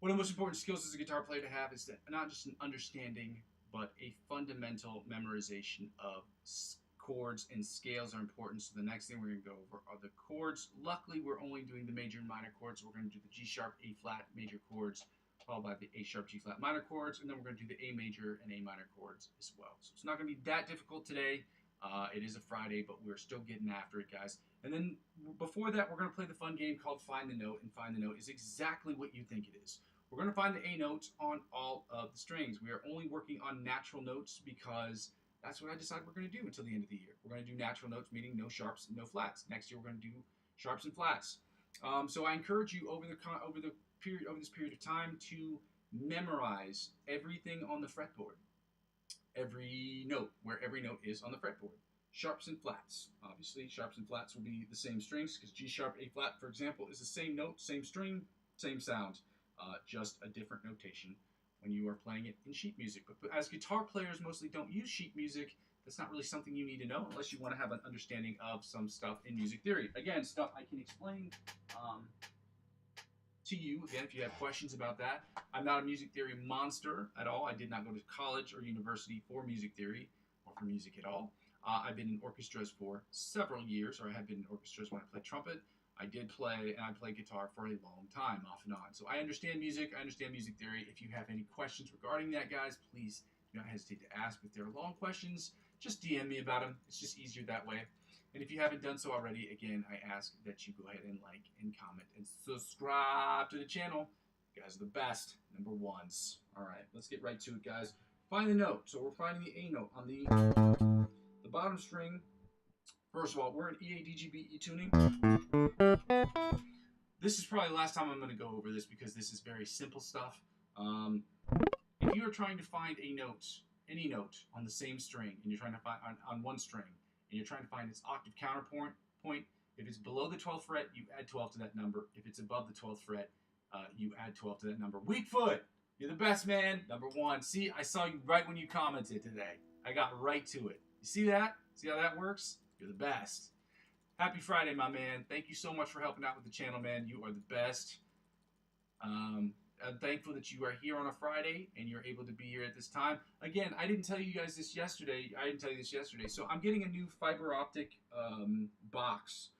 One of the most important skills as a guitar player to have is that not just an understanding, but a fundamental memorization of chords and scales are important. So the next thing we're going to go over are the chords. Luckily, we're only doing the major and minor chords. So we're going to do the G sharp, A flat major chords, followed by the A sharp, G flat minor chords, and then we're going to do the A major and A minor chords as well. So it's not going to be that difficult today. It is a Friday, but we're still getting after it, guys. And then before that, we're going to play the fun game called Find the Note, and Find the Note is exactly what you think it is. We're going to find the A notes on all of the strings. We are only working on natural notes because that's what I decided we're going to do until the end of the year. We're going to do natural notes, meaning no sharps, no flats. Next year, we're going to do sharps and flats. So I encourage you over this period of time to memorize everything on the fretboard. Every note, where every note is on the fretboard. Sharps and flats. Obviously, sharps and flats will be the same strings because G sharp, A flat, for example, is the same note, same string, same sound. Just a different notation when you are playing it in sheet music. But as guitar players mostly don't use sheet music, that's not really something you need to know unless you want to have an understanding of some stuff in music theory. Again, stuff I can explain to you. Again, if you have questions about that. I'm not a music theory monster at all. I did not go to college or university for music theory or for music at all. I've been in orchestras for several years, or I have been in orchestras when I played trumpet. I did play, and I played guitar for a long time, off and on. So I understand music, I understand music theory. If you have any questions regarding that, guys, please do not hesitate to ask. If they're long questions, just DM me about them. It's just easier that way. And if you haven't done so already, again, I ask that you go ahead and like and comment and subscribe to the channel. You guys are the best, number ones. All right, let's get right to it, guys. Find the note. So we're finding the A note on the bottom string. First of all, we're in E, A, D, G, B, E tuning. This is probably the last time I'm going to go over this because this is very simple stuff. If you are trying to find a note, any note on the same string, and you're trying to find on one string, and you're trying to find its octave counterpoint, if it's below the 12th fret, you add 12 to that number. If it's above the 12th fret, you add 12 to that number. Weak foot, you're the best, man. Number one. See, I saw you right when you commented today. I got right to it. You see that? See how that works? You're the best. Happy Friday, my man. Thank you so much for helping out with the channel, man. You are the best. I'm thankful that you are here on a Friday and you're able to be here at this time. Again, I didn't tell you guys this yesterday. So I'm getting a new fiber optic box.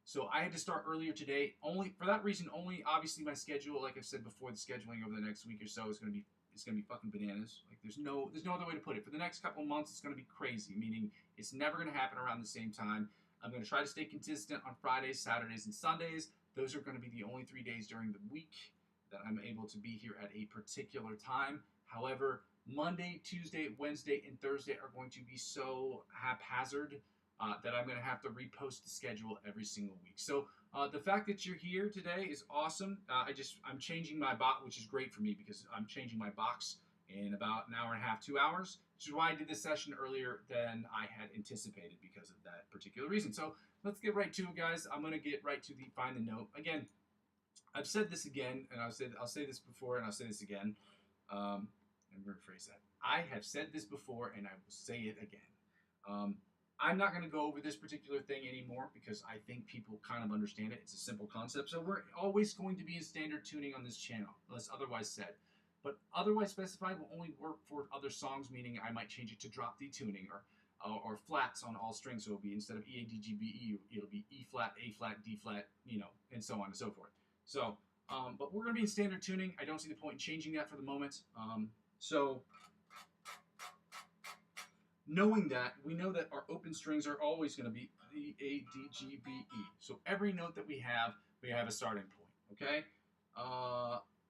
So I had to start earlier today. Only for that reason. Only obviously my schedule, like I've said before, the scheduling over the next week or so is going to be fucking bananas. Like there's no other way to put it. For the next couple of months, it's going to be crazy. Meaning it's never going to happen around the same time. I'm going to try to stay consistent on Fridays, Saturdays, and Sundays. Those are going to be the only 3 days during the week that I'm able to be here at a particular time. However, Monday, Tuesday, Wednesday, and Thursday are going to be so haphazard that I'm going to have to repost the schedule every single week. So the fact that you're here today is awesome. I'm changing my box, which is great for me because I'm changing my box in about an hour and a half, 2 hours, which is why I did this session earlier than I had anticipated because of that particular reason. So let's get right to it, guys. I'm going to get right to the find the note. Again, I've said this again, and I'll say this before, and I'll say this again. And rephrase that. I have said this before, and I will say it again. I'm not going to go over this particular thing anymore because I think people kind of understand it. It's a simple concept. So we're always going to be in standard tuning on this channel, unless otherwise said. But otherwise specified will only work for other songs, meaning I might change it to drop D tuning or flats on all strings. So it'll be instead of E, A, D, G, B, E, it'll be E flat, A flat, D flat, and so on and so forth. So, but we're going to be in standard tuning. I don't see the point in changing that for the moment. So, knowing that, we know that our open strings are always going to be E, A, D, G, B, E. So every note that we have a starting point, okay?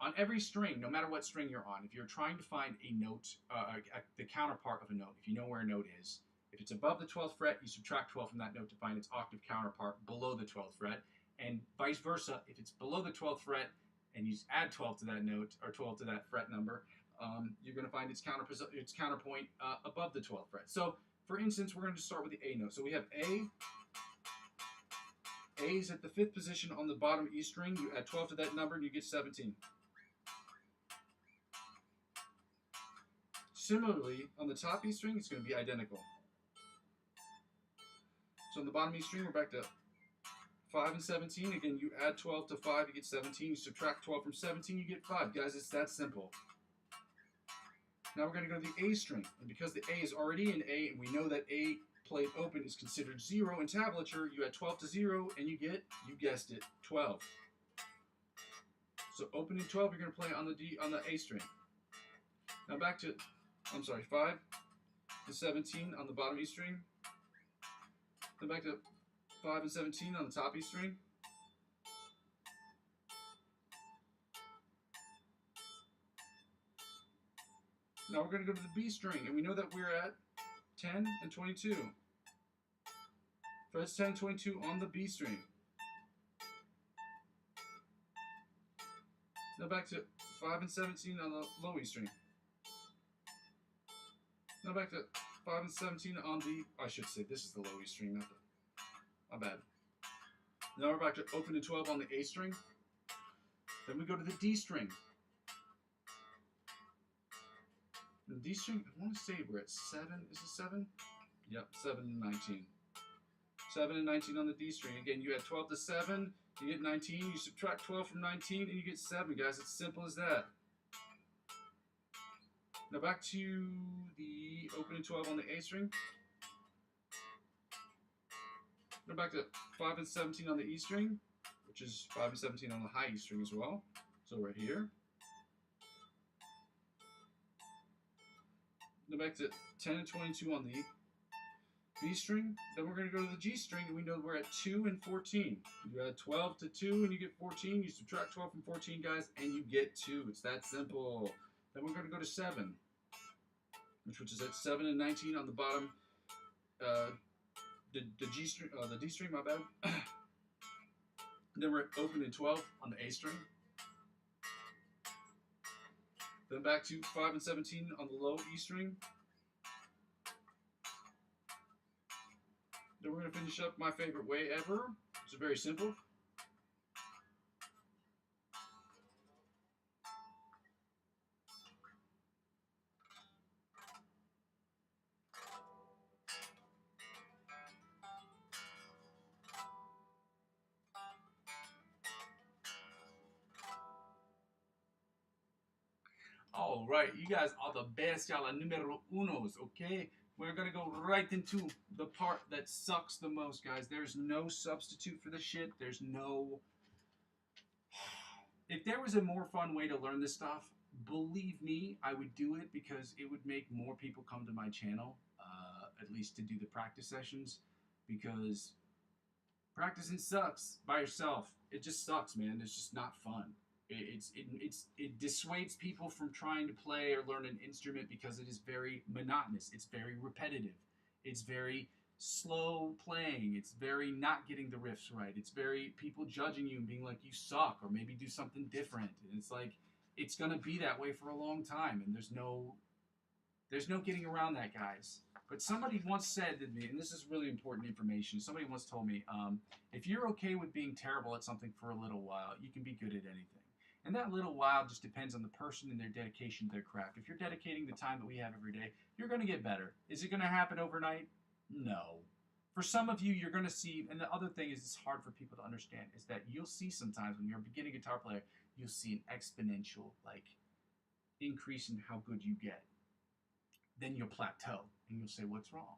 On every string, no matter what string you're on, if you're trying to find a note, the counterpart of a note, if you know where a note is, if it's above the 12th fret, you subtract 12 from that note to find its octave counterpart below the 12th fret, and vice versa. If it's below the 12th fret and you add 12 to that note, or 12 to that fret number, you're going to find its counterpoint above the 12th fret. So, for instance, we're going to start with the A note. So we have A. A is at the 5th position on the bottom E string. You add 12 to that number and you get 17. Similarly, on the top E string, it's going to be identical. So on the bottom E string, we're back to 5 and 17. Again, you add 12 to 5, you get 17. You subtract 12 from 17, you get 5. Guys, it's that simple. Now we're going to go to the A string. And because the A is already in A, and we know that A played open is considered 0 in tablature, you add 12 to 0, and you get, you guessed it, 12. So opening 12, you're going to play on the A string. Now back to, 5 to 17 on the bottom E string. Then back to 5 and 17 on the top E string. Now we're going to go to the B string, and we know that we're at 10 and 22. Frets 10 and 22 on the B string. Now back to 5 and 17 on the low E string. Now back to 5 and 17 on the, I should say this is the low E string, not the, my bad. Now we're back to open and 12 on the A string. Then we go to the D string. The D string, I want to say we're at 7. Is it 7? Yep, 7 and 19. 7 and 19 on the D string. Again, you add 12 to 7, you get 19. You subtract 12 from 19, and you get 7, guys. It's simple as that. Now back to the open and 12 on the A string. Now back to 5 and 17 on the E string, which is 5 and 17 on the high E string as well. So right here. Now back to 10 and 22 on the B string. Then we're going to go to the G string, and we know we're at 2 and 14. You add 12 to 2, and you get 14. You subtract 12 from 14, guys, and you get 2. It's that simple. Then we're going to go to 7, which is at 7 and 19 on the bottom. The G string, the D string, my bad. Then we're at open and 12 on the A string. Then back to 5 and 17 on the low E string. Then we're going to finish up my favorite way ever. It's very simple. All right, you guys are the best. Y'all are numero unos, okay? We're going to go right into the part that sucks the most, guys. There's no substitute for this shit. There's no... If there was a more fun way to learn this stuff, believe me, I would do it because it would make more people come to my channel, at least to do the practice sessions, because practicing sucks by yourself. It just sucks, man. It's just not fun. It dissuades people from trying to play or learn an instrument because it is very monotonous. It's very repetitive. It's very slow playing. It's very not getting the riffs right. It's very people judging you and being like, you suck, or maybe do something different. And it's like, it's going to be that way for a long time. And there's no getting around that, guys. But somebody once said to me, and this is really important information, somebody once told me, if you're okay with being terrible at something for a little while, you can be good at anything. And that little while just depends on the person and their dedication to their craft. If you're dedicating the time that we have every day, you're going to get better. Is it going to happen overnight? No. For some of you, you're going to see, and the other thing is it's hard for people to understand, is that you'll see sometimes when you're a beginning guitar player, you'll see an exponential, like, increase in how good you get. Then you'll plateau, and you'll say, what's wrong?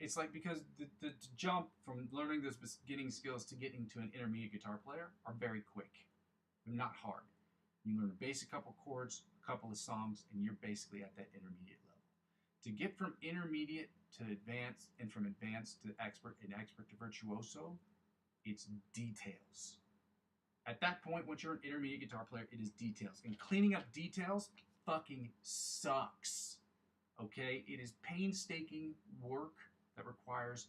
It's like because the jump from learning those beginning skills to getting to an intermediate guitar player are very quick. They're not hard. You learn a basic couple chords, a couple of songs, and you're basically at that intermediate level. To get from intermediate to advanced, and from advanced to expert, and expert to virtuoso, it's details. At that point, once you're an intermediate guitar player, it is details. And cleaning up details fucking sucks. Okay? It is painstaking work that requires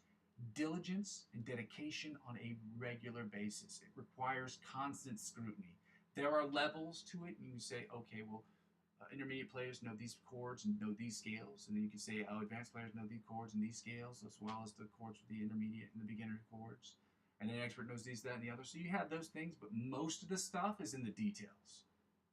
diligence and dedication on a regular basis. It requires constant scrutiny. There are levels to it, and you say, okay, well, intermediate players know these chords and know these scales, and then you can say, oh, advanced players know these chords and these scales, as well as the chords for the intermediate and the beginner chords, and then expert knows these, that, and the other. So you have those things, but most of the stuff is in the details.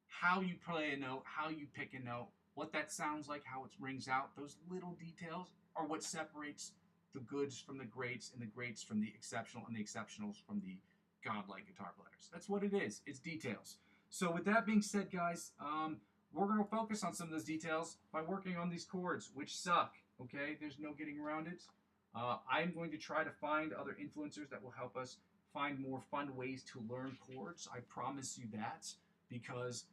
How you play a note, how you pick a note, what that sounds like, how it rings out, those little details are what separates the goods from the greats, and the greats from the exceptional, and the exceptionals from the godlike guitar players. That's what it is. It's details. So with that being said, guys, we're going to focus on some of those details by working on these chords, which suck, okay? There's no getting around it. I'm going to try to find other influencers that will help us find more fun ways to learn chords. I promise you that, because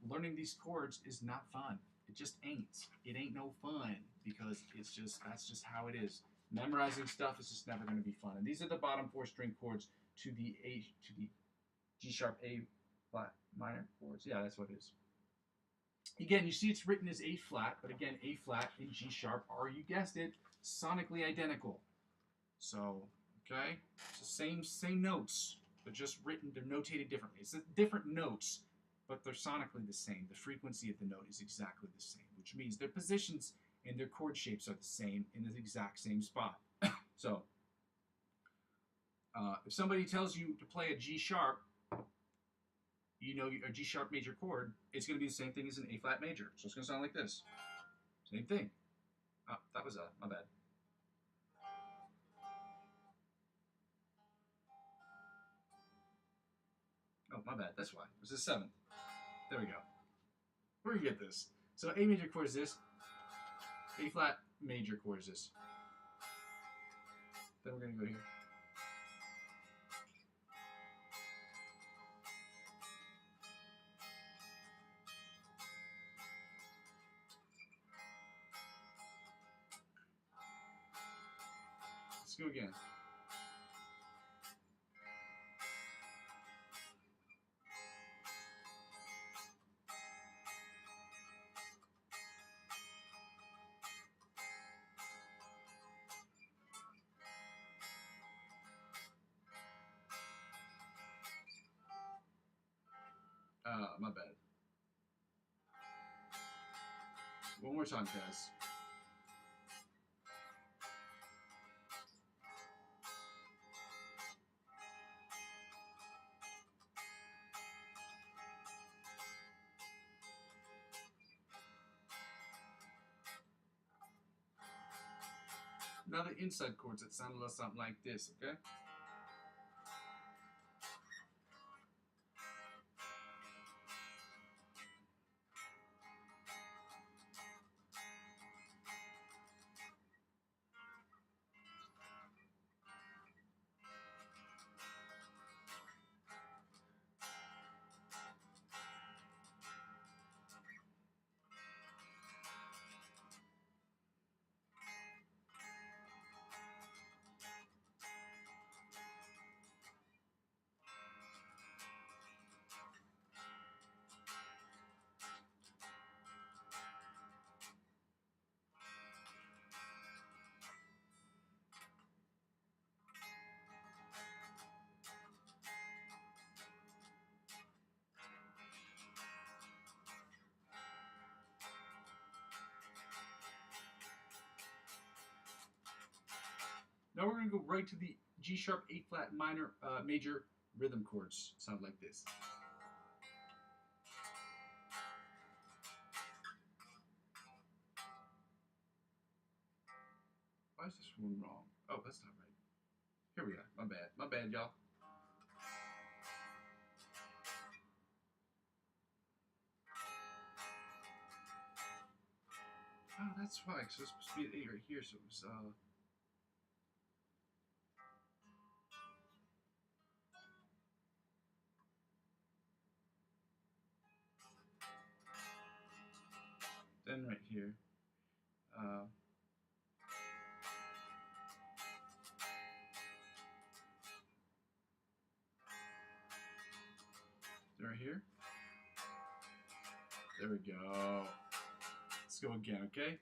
learning these chords is not fun. It just ain't. It ain't no fun, because that's just how it is. Memorizing stuff is just never going to be fun. And these are the bottom 4 string chords to the G sharp A flat minor chords. Yeah, that's what it is. Again, you see it's written as A flat, but again, A flat and G sharp are, you guessed it, sonically identical. So, okay, it's the same notes, but just written, they're notated differently. It's different notes, but they're sonically the same. The frequency of the note is exactly the same, which means their positions and their chord shapes are the same in the exact same spot. So, if somebody tells you to play a G sharp, you know a G sharp major chord, it's going to be the same thing as an A flat major. So it's going to sound like this. Same thing. Oh, that was my bad. Oh, my bad. That's why. It was a 7th. There we go. We're going to get this. So A major chord is this. A flat major chord is this. Then we're going to go here. Let's go again. My bad. One more time, guys. Now the inside chords that sound a little something like this, okay? Now we're going to go right to the G sharp, A flat minor, major rhythm chords. Sound like this. Why is this one wrong? Oh, that's not right. Here we are. My bad. My bad, y'all. Oh, that's why. So it's supposed to be an 8 right here. So it was, then right here. Right here. There we go. Let's go again, okay?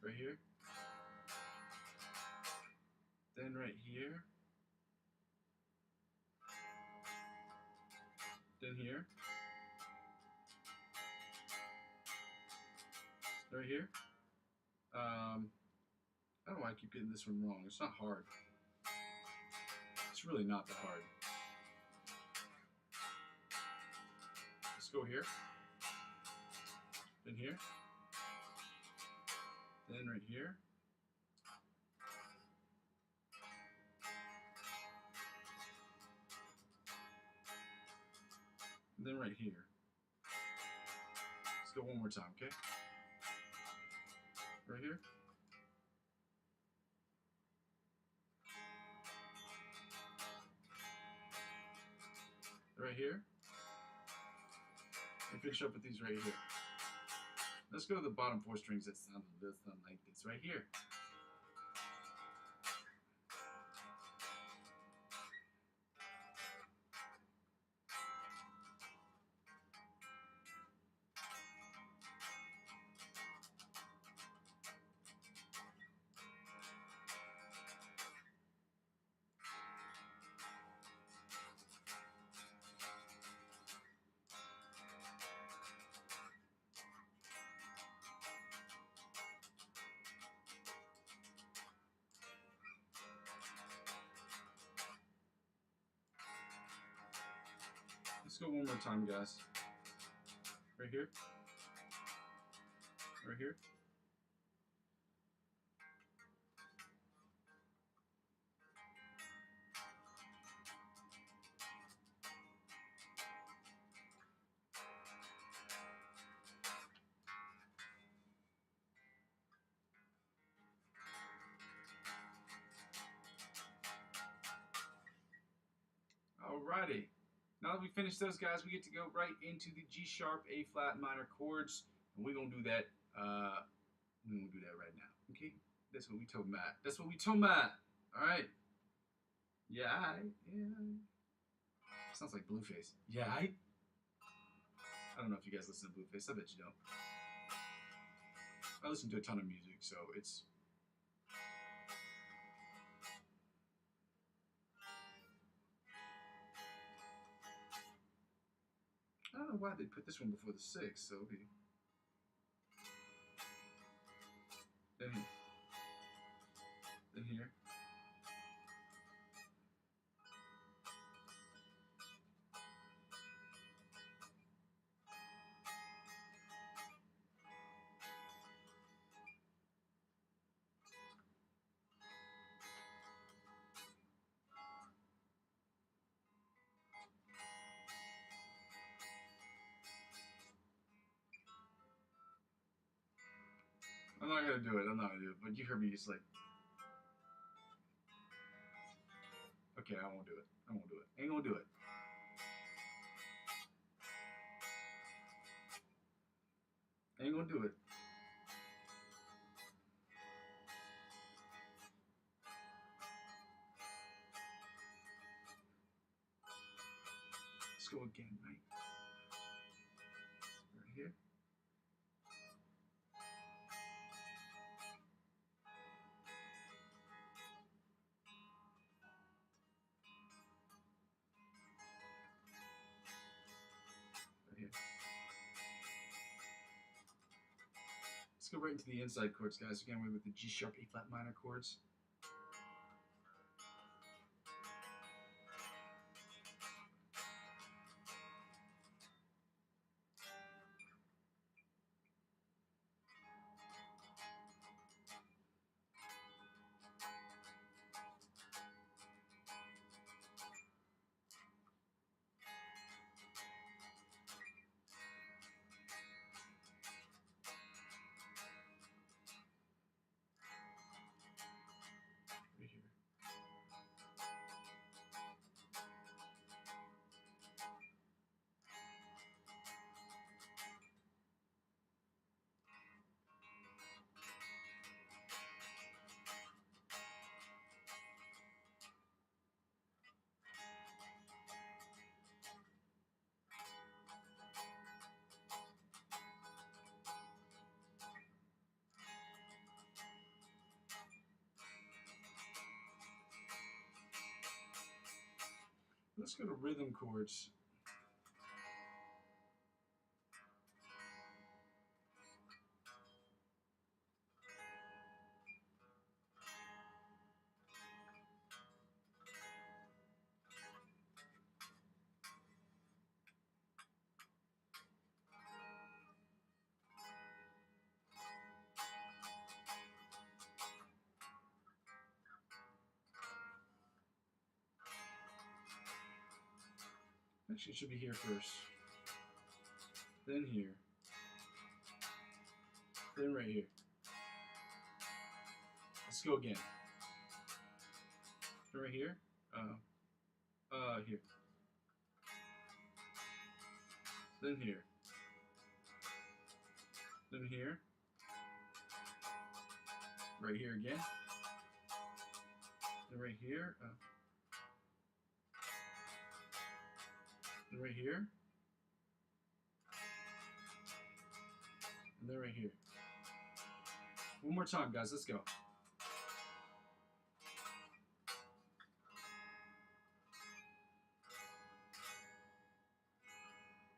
Right here. Then right here. Then here. Right here. I don't know why I keep getting this one wrong. It's not hard. It's really not that hard. Let's go here. Then here. Then right here. And then right here. Let's go one more time, okay? Right here. Right here. And finish up with these right here. Let's go to the bottom 4 strings that sound like this right here. Let's go one more time, guys. Right here. Right here. Alrighty. Now that we finished those, guys, we get to go right into the G sharp, A flat minor chords, and we're gonna do that. We're gonna do that right now. Okay, that's what we told Matt. That's what we told Matt. All right. Yeah. Yeah. Sounds like Blueface. Yeah. I don't know if you guys listen to Blueface. I bet you don't. I listen to a ton of music, so it's. I don't know why they put this one before the 6, so it'll be. Then here. Then here. I'm not gonna do it. I'm not gonna do it. But you heard me just like. Okay, I won't do it. I won't do it. Ain't gonna do it. Ain't gonna do it. Let's go again, right? Right here. Right here. Let's go right into the inside chords, guys. Again, we're with the G sharp, A flat minor chords. Right here. Let's go to rhythm chords. Actually, it should be here first. then here, then right here. Let's go again. Then right here, here, then here, then here, right here again, then right here, then right here, and then right here. One more time, guys. Let's go.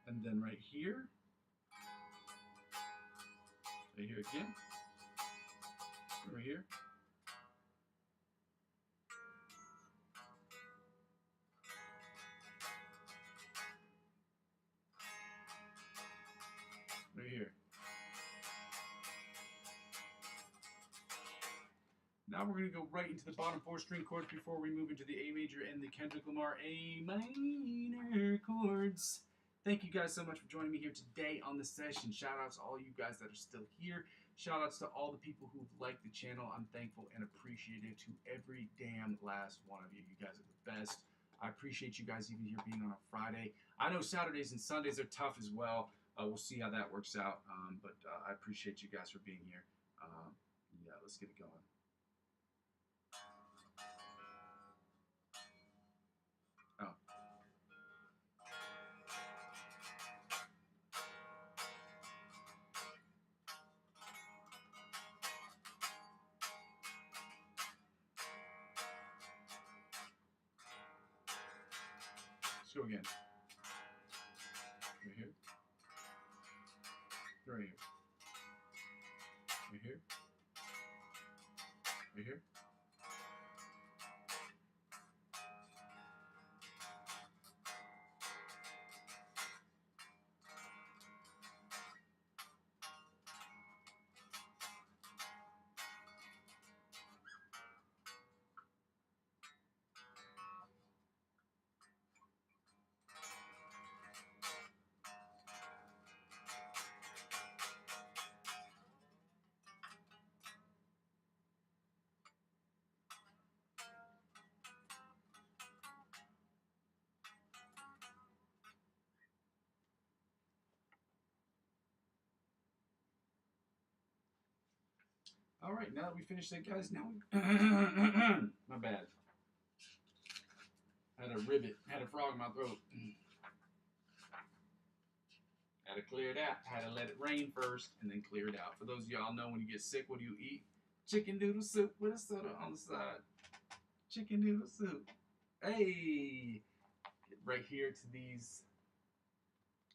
And then right here, right here again, right here, right here. Now we're going to go right into the bottom 4 string chords before we move into the A major and the Kendrick Lamar A minor chords. Thank you guys so much for joining me here today on the session. Shout outs to all you guys that are still here. Shout outs to all the people who've liked the channel. I'm thankful and appreciative to every damn last one of you. You guys are the best. I appreciate you guys even here being on a Friday. I know Saturdays and Sundays are tough as well. We'll see how that works out. But I appreciate you guys for being here. Yeah, let's get it going. Oh. Let's go again. Right here. Right here. Right here. Right here. All right, now that we finished that, guys, now we... My bad. Had a ribbit, had a frog in my throat. Had to clear it out. Had to let it rain first and then clear it out. For those of y'all know, when you get sick, what do you eat? Chicken noodle soup with a soda on the side. Chicken noodle soup. Hey! Get right here to these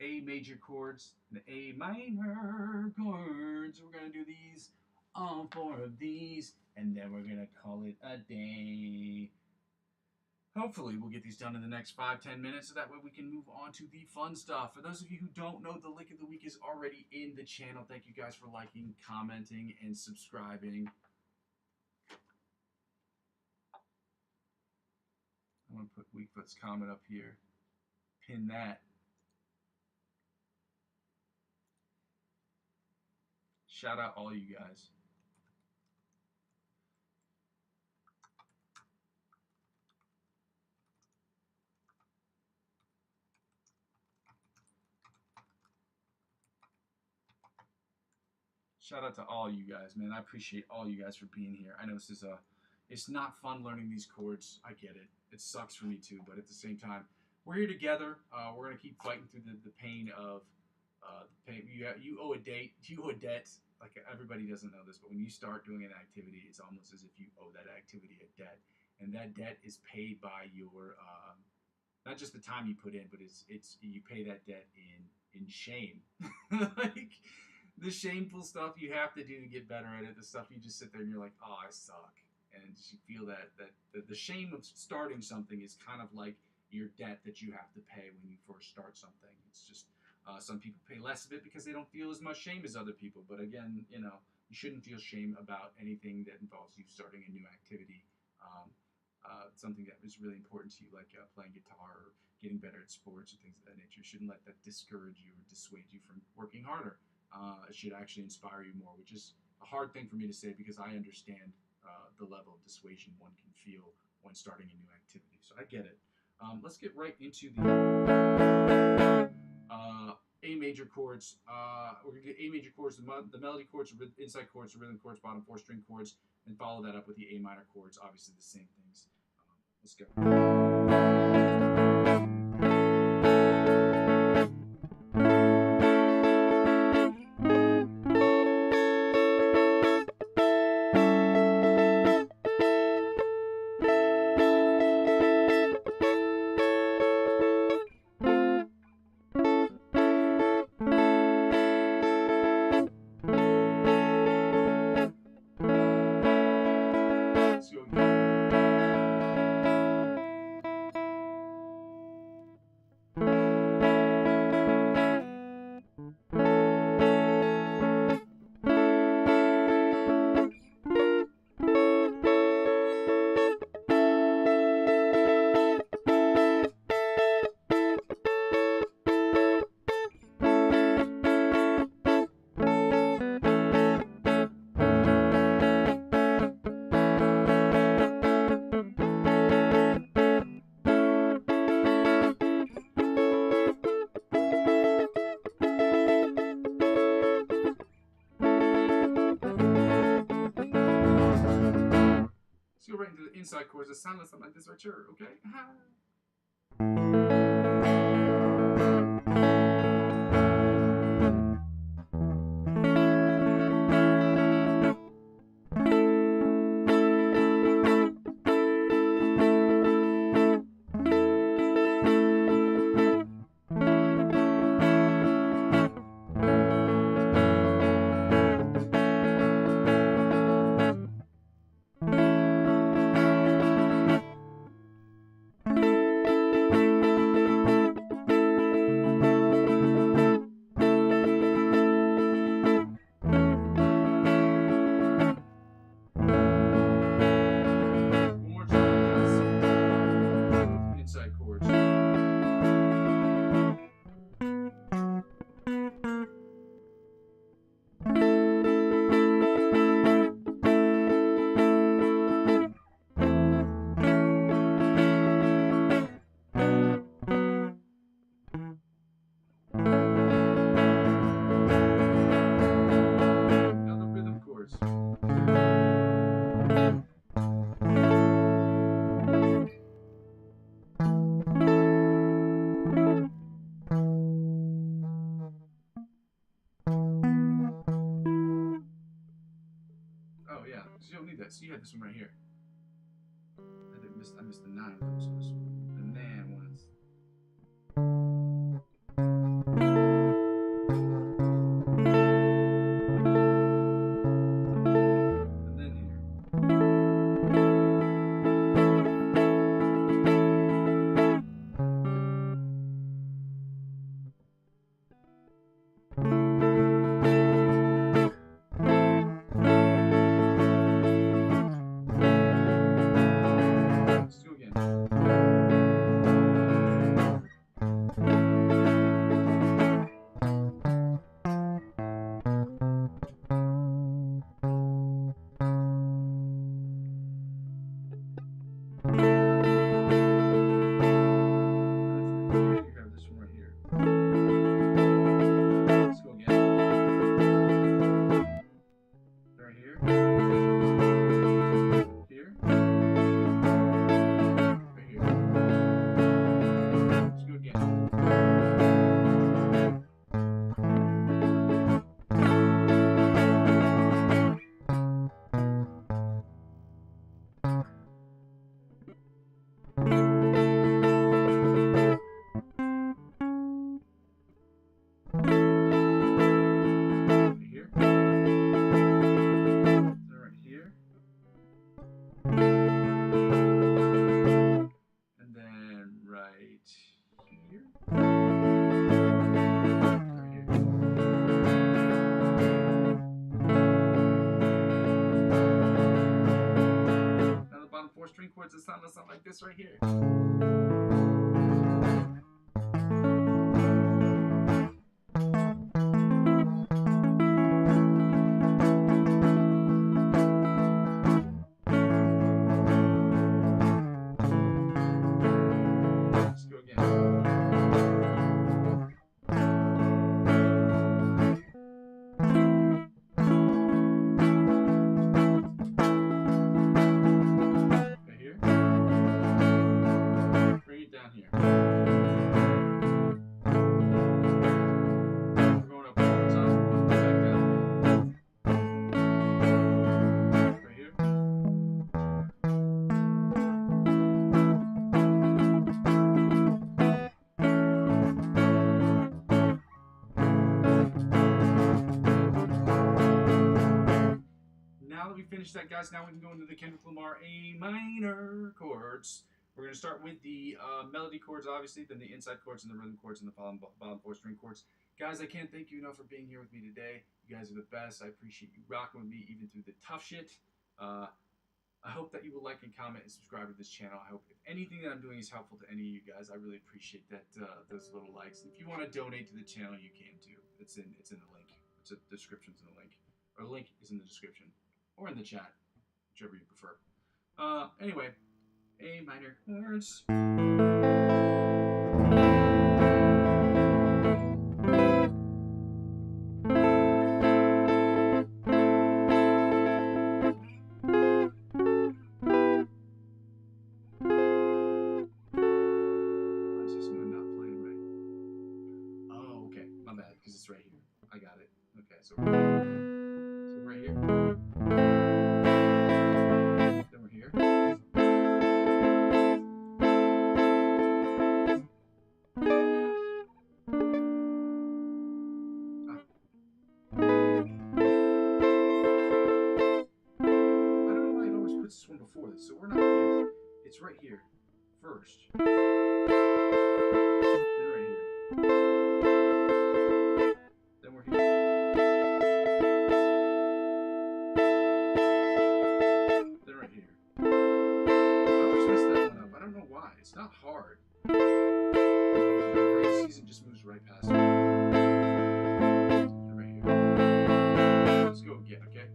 A major chords and A minor chords. We're going to do these, all 4 of these, and then we're going to call it a day. Hopefully we'll get these done in the next 5-10 minutes so that way we can move on to the fun stuff. For those of you who don't know, the lick of the week is already in the channel. Thank you guys for liking, commenting, and subscribing. I'm going to put Weakfoot's comment up here. Pin that. Shout out all you guys. Shout out to all you guys, man. I appreciate all you guys for being here. I know this is it's not fun learning these chords. I get it. It sucks for me too, but at the same time, we're here together. We're gonna keep fighting through the pain of pain. You owe a date. You owe a debt. Like, everybody doesn't know this, but when you start doing an activity, it's almost as if you owe that activity a debt, and that debt is paid by your not just the time you put in, but it's you pay that debt in shame. Like, the shameful stuff you have to do to get better at it, the stuff you just sit there and you're like, oh, I suck. And you feel that the shame of starting something is kind of like your debt that you have to pay when you first start something. It's just, some people pay less of it because they don't feel as much shame as other people. But again, you shouldn't feel shame about anything that involves you starting a new activity. something that is really important to you, like playing guitar or getting better at sports or things of that nature. You shouldn't let that discourage you or dissuade you from working harder. It should actually inspire you more, which is a hard thing for me to say because I understand the level of dissuasion one can feel when starting a new activity. So I get it. Let's get right into the A major chords. We're going to get A major chords, the melody chords, inside chords, the rhythm chords, bottom four string chords, and follow that up with the A minor chords, obviously the same things. Let's go. Let's go right into the inside chords. It sounds something like this right here, okay? Chords. Now the rhythm chords. Oh yeah, so you don't need that. So you had this one right here. I missed the 9. So the nan ones. And then here. Let's go again. this right here. Let's go again. Right here. Bring it down here. We're going up one more time. Back down. Right here. Now that we finished that, guys, now we can go into the Kendrick Lamar A minor chords. We're going to start with the melody chords, obviously, then the inside chords and the rhythm chords and the bottom four string chords. Guys, I can't thank you enough for being here with me today. You guys are the best. I appreciate you rocking with me even through the tough shit. I hope that you will like and comment and subscribe to this channel. I hope if anything that I'm doing is helpful to any of you guys, I really appreciate that those little likes. If you want to donate to the channel, you can too. It's in the link. It's a description's in the link. Or link is in the description. Or in the chat, whichever you prefer. Anyway, A minor chords. Why is this one not playing right? Oh, okay, my bad, because it's right here. I got it. Okay, so we're here. Then we're here. This one before this, so we're not here. It's right here first. Then right here. Then we're here. Then right here. I always mess that one up. I don't know why. It's not hard. My brain season just moves right past it. Then right here. Let's go again, okay?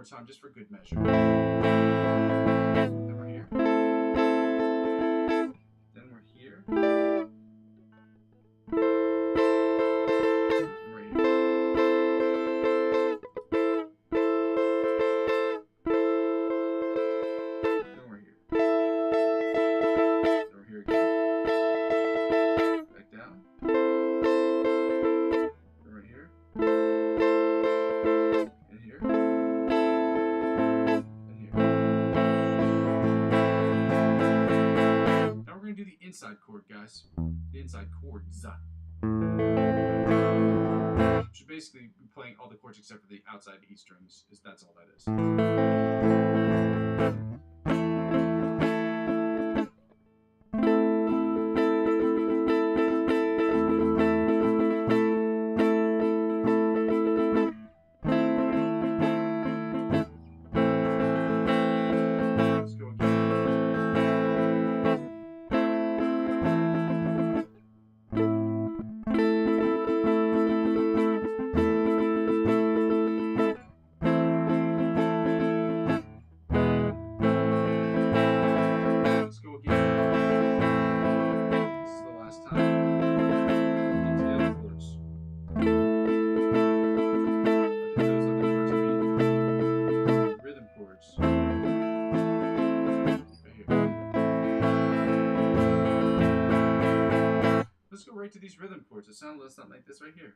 Time just for good measure. Then we're here. Then we're here. Then we're here. Then we're here. Then we're here again. Back down. Then we're here. And here. Do the inside chord, guys. The inside chords. Which is basically playing all the chords except for the outside E strings. That's all that is. Right to these rhythm chords. It sounds something like this right here.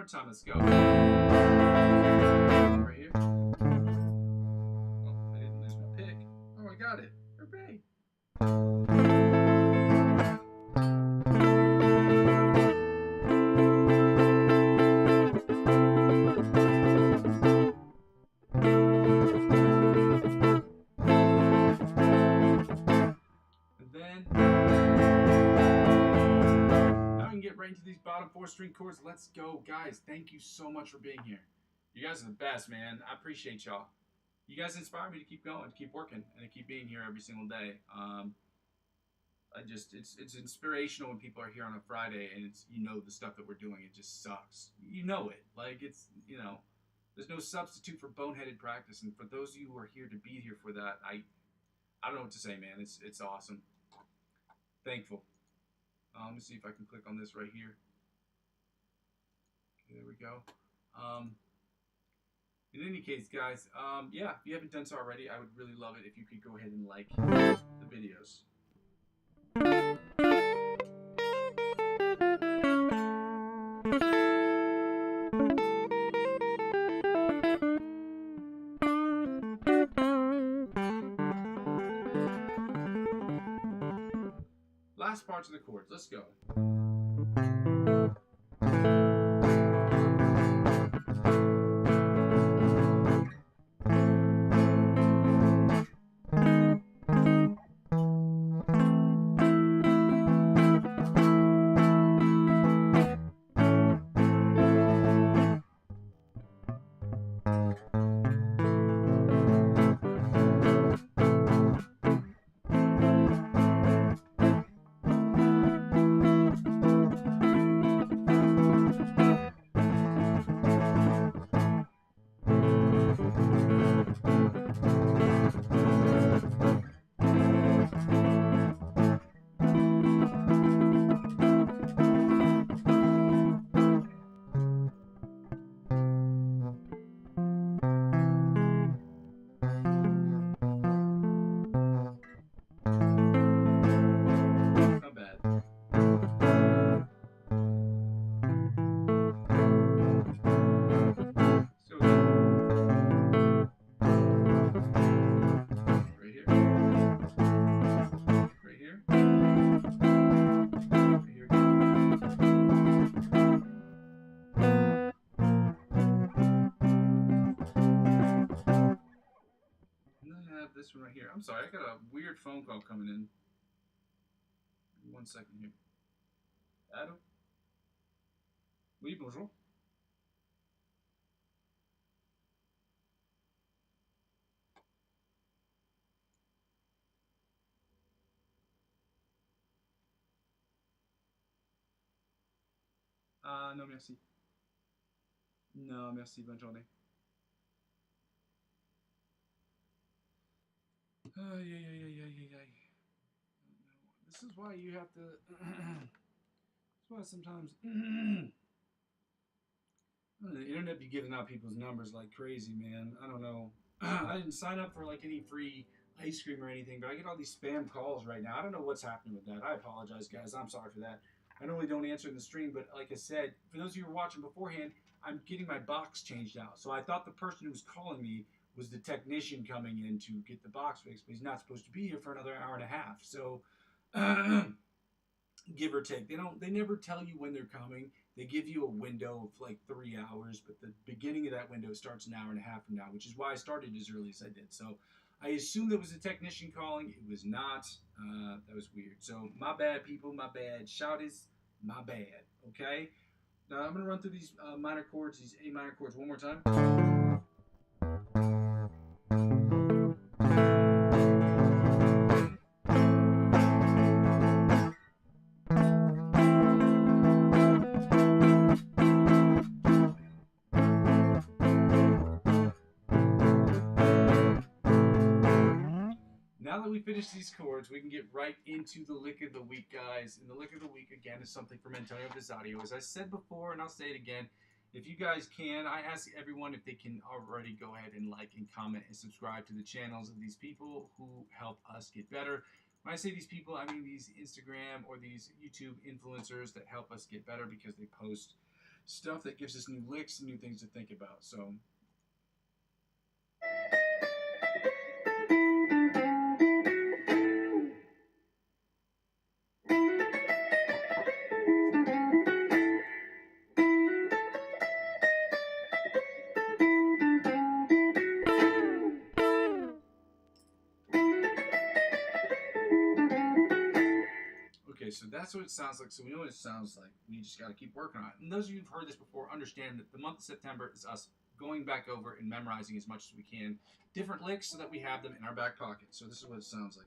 time. Let's go. Right here. Oh, I didn't lose my pick. Oh, I got it. Hooray. And then now we can get right into these bottom 4 string chords. Let's go, guys. Thank you so much for being here. You guys are the best, man. I appreciate y'all. You guys inspire me to keep going, to keep working, and to keep being here every single day. It's inspirational when people are here on a Friday and it's, you know, the stuff that we're doing, it just sucks. You know it. Like, it's, you know, there's no substitute for boneheaded practice. And for those of you who are here to be here for that, I don't know what to say, man. It's awesome. Thankful. Let me see if I can click on this right here. Okay, there we go. In any case, guys, yeah, if you haven't done so already, I would really love it if you could go ahead and like the videos. Last parts of the chords. Let's go. This one right here. I'm sorry, I got a weird phone call coming in. 1 second here. Allô? Oui, bonjour. Non, merci. Non, merci, bonne journée. This is why you have to. That's why sometimes the internet be giving out people's numbers like crazy, man. I don't know. I didn't sign up for like any free ice cream or anything, but I get all these spam calls right now. I don't know what's happening with that. I apologize, guys. I'm sorry for that. I normally don't answer in the stream, but like I said, for those of you who are watching beforehand, I'm getting my box changed out. So I thought the person who was calling me was the technician coming in to get the box fixed, but he's not supposed to be here for another hour and a half. So give or take. They never tell you when they're coming. They give you a window of like 3 hours, but the beginning of that window starts an hour and a half from now, which is why I started as early as I did. So I assumed there was a technician calling. It was not. That was weird. So my bad, people. My bad. Shouties, my bad. Okay? Now I'm going to run through these minor chords, these A minor chords one more time. Now that we finish these chords, we can get right into the lick of the week, guys. And the lick of the week, again, is something from Antonio Bisadio. As I said before, and I'll say it again, if you guys can, I ask everyone if they can already go ahead and like and comment and subscribe to the channels of these people who help us get better. When I say these people, I mean these Instagram or these YouTube influencers that help us get better because they post stuff that gives us new licks and new things to think about. So. Okay, so that's what it sounds like. So we know what it sounds like. We just got to keep working on it. And those of you who've heard this before understand that the month of September is us going back over and memorizing as much as we can different licks so that we have them in our back pocket. So this is what it sounds like.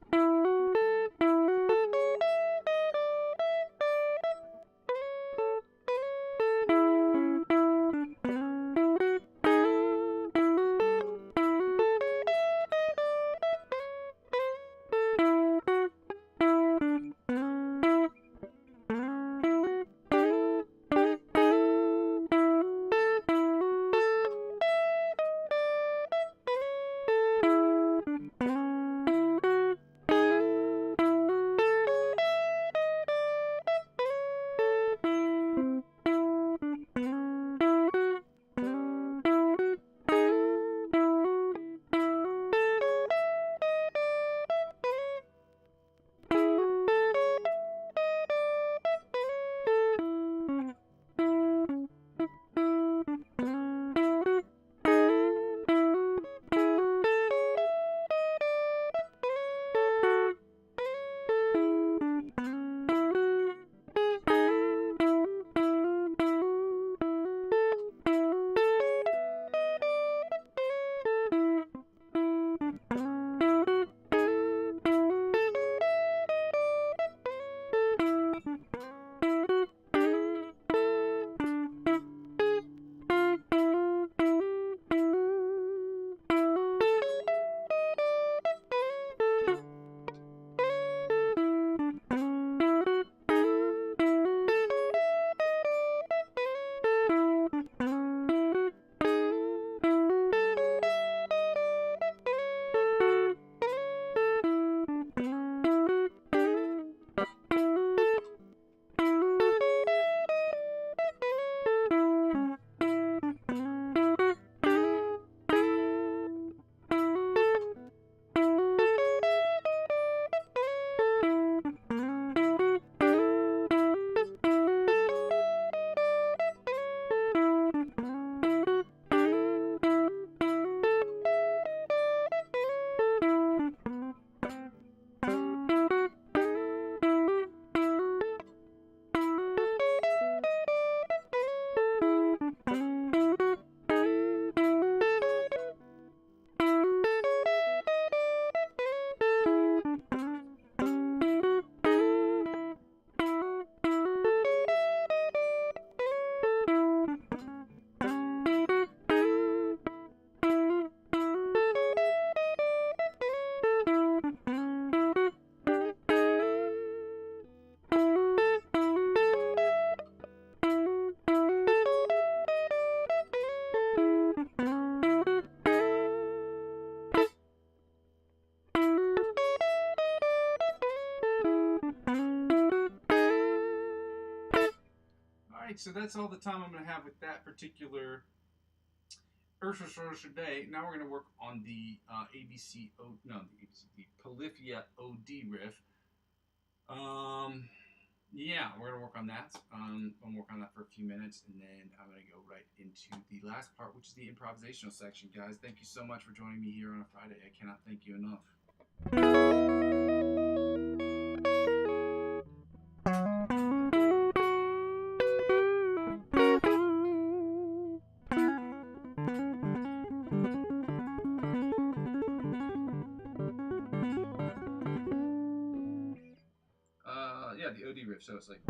So that's all the time I'm going to have with that particular day. Now we're going to work on the the Polyphia OD riff. Yeah, we're going to work on that. I'm going to work on that for a few minutes, and then I'm going to go right into the last part, which is the improvisational section. Guys, thank you so much for joining me here on a Friday. I cannot thank you enough. Yeah, the OD riff, so it's like...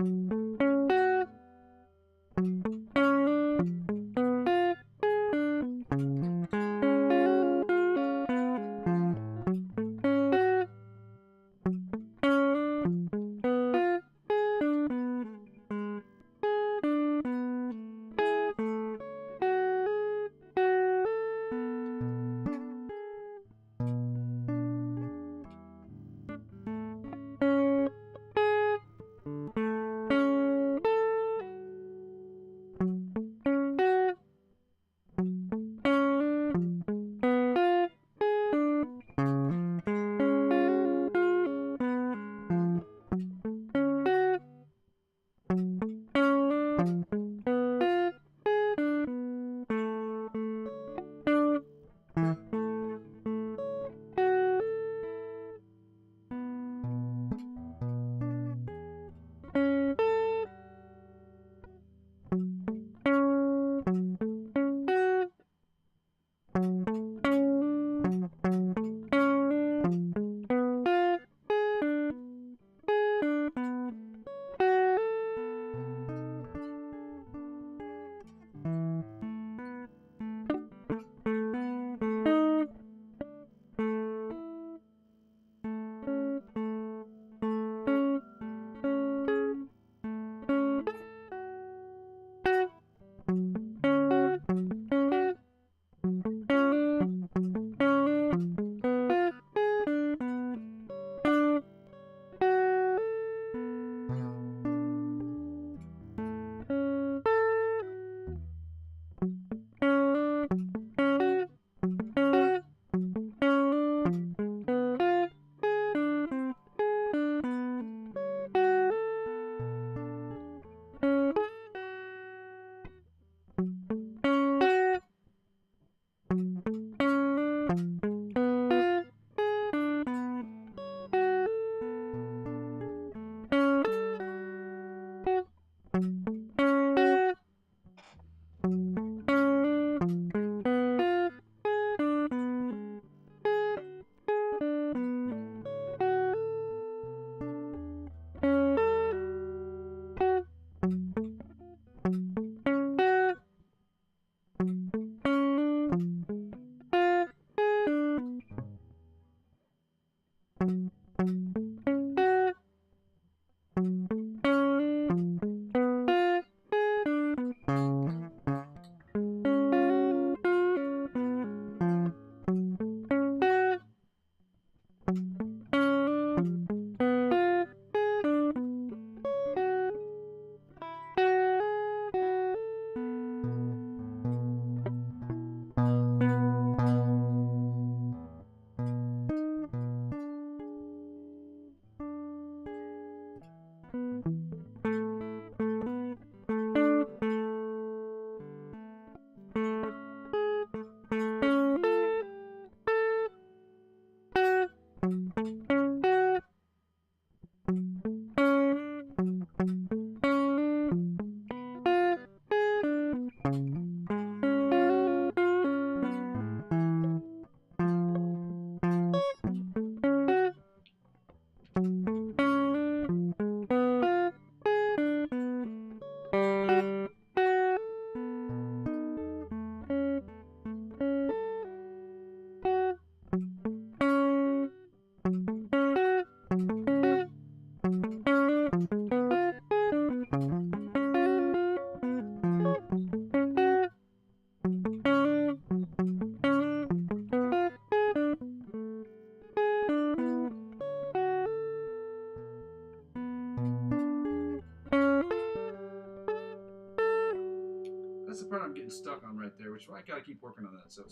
That's the part I'm getting stuck on right there, which I gotta keep working on that. So.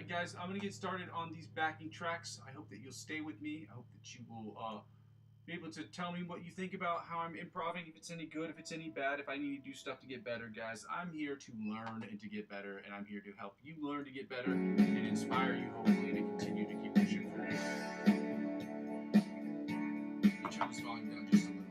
Guys, I'm going to get started on these backing tracks. I hope that you'll stay with me. I hope that you will be able to tell me what you think about how I'm improvising, if it's any good, if it's any bad, if I need to do stuff to get better. Guys, I'm here to learn and to get better, and I'm here to help you learn to get better and inspire you, hopefully, to continue to keep pushing forward. Let me turn this volume down just a little bit.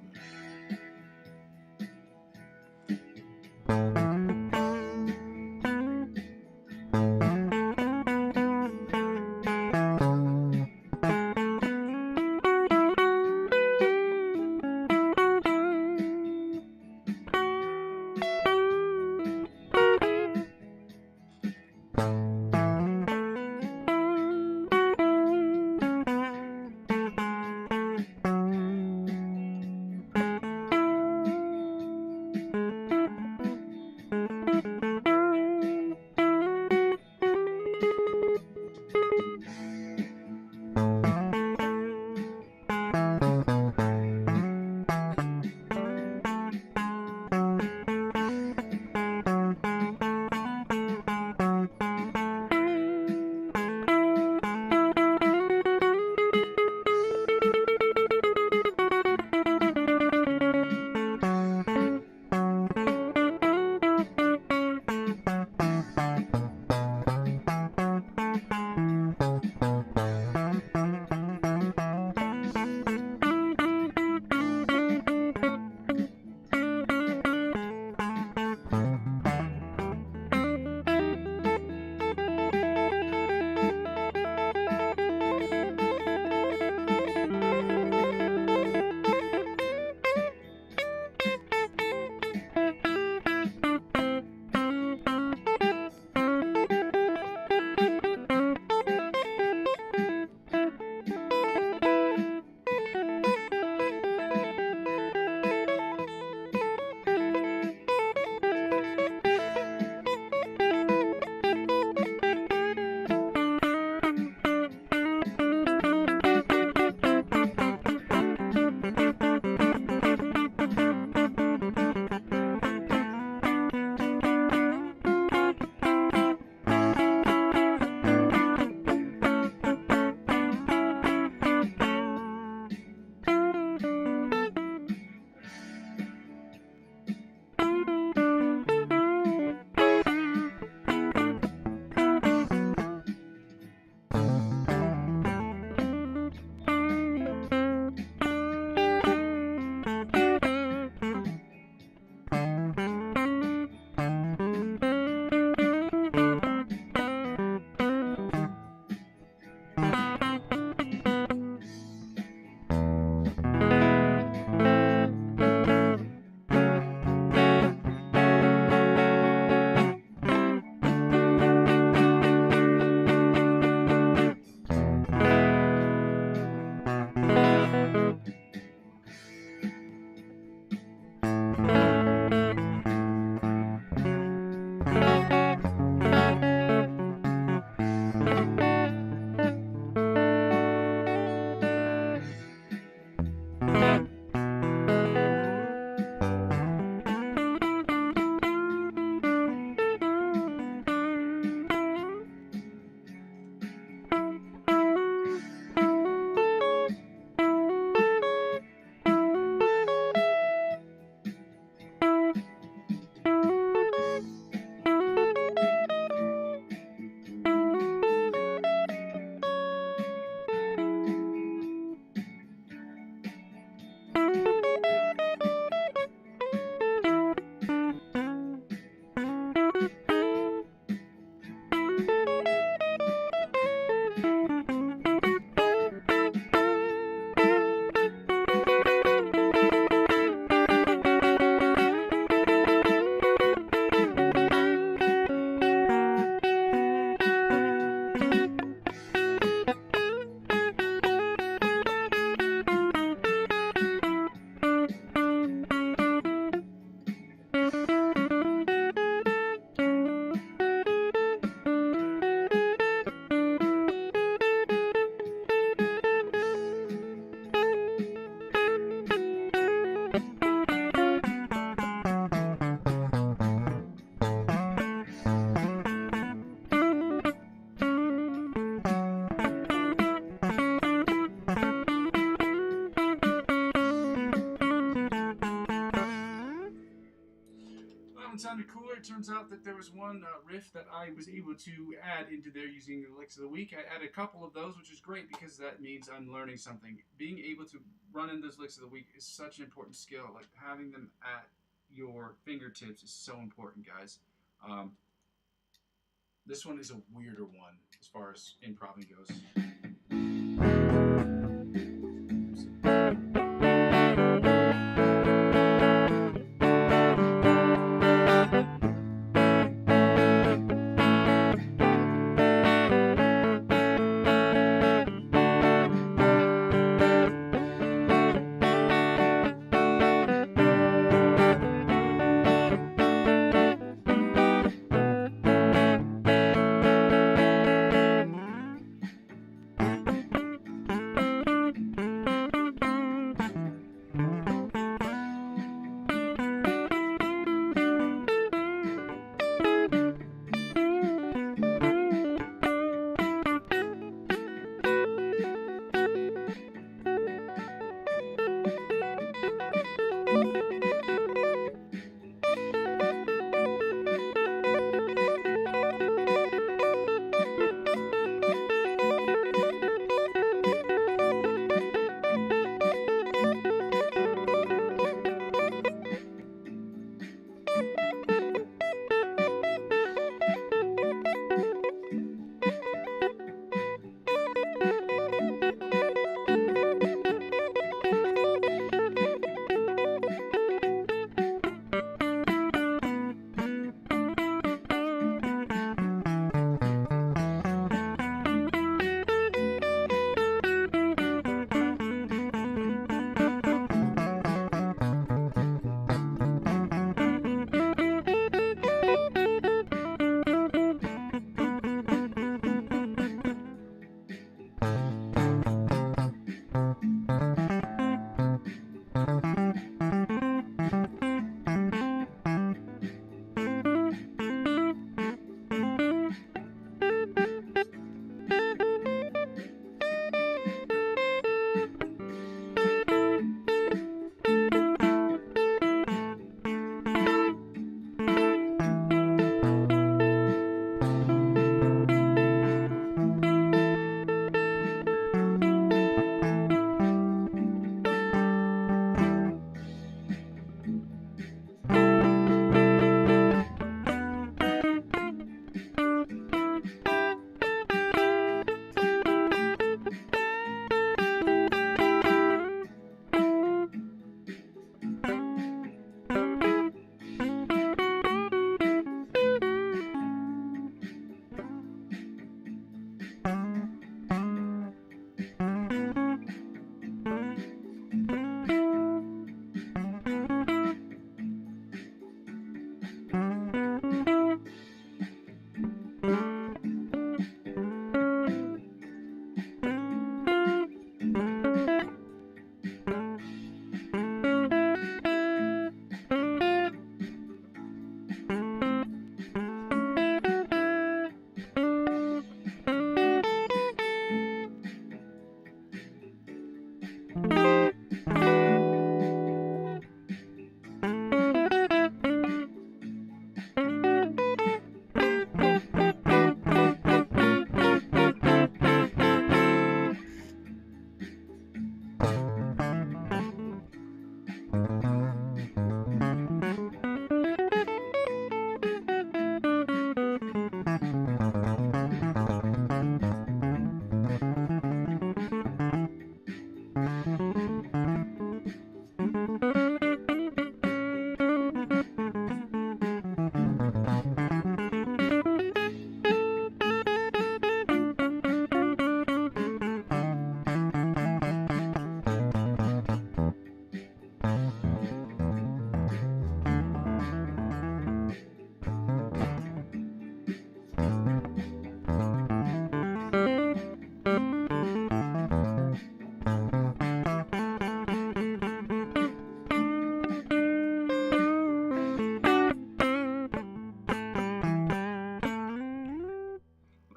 one sounded cooler. It turns out that there was one riff that I was able to add into there using the licks of the week. I added a couple of those, which is great because that means I'm learning something. Being able to run in those licks of the week is such an important skill. Like having them at your fingertips is so important, guys. Um, this one is a weirder one as far as improv goes.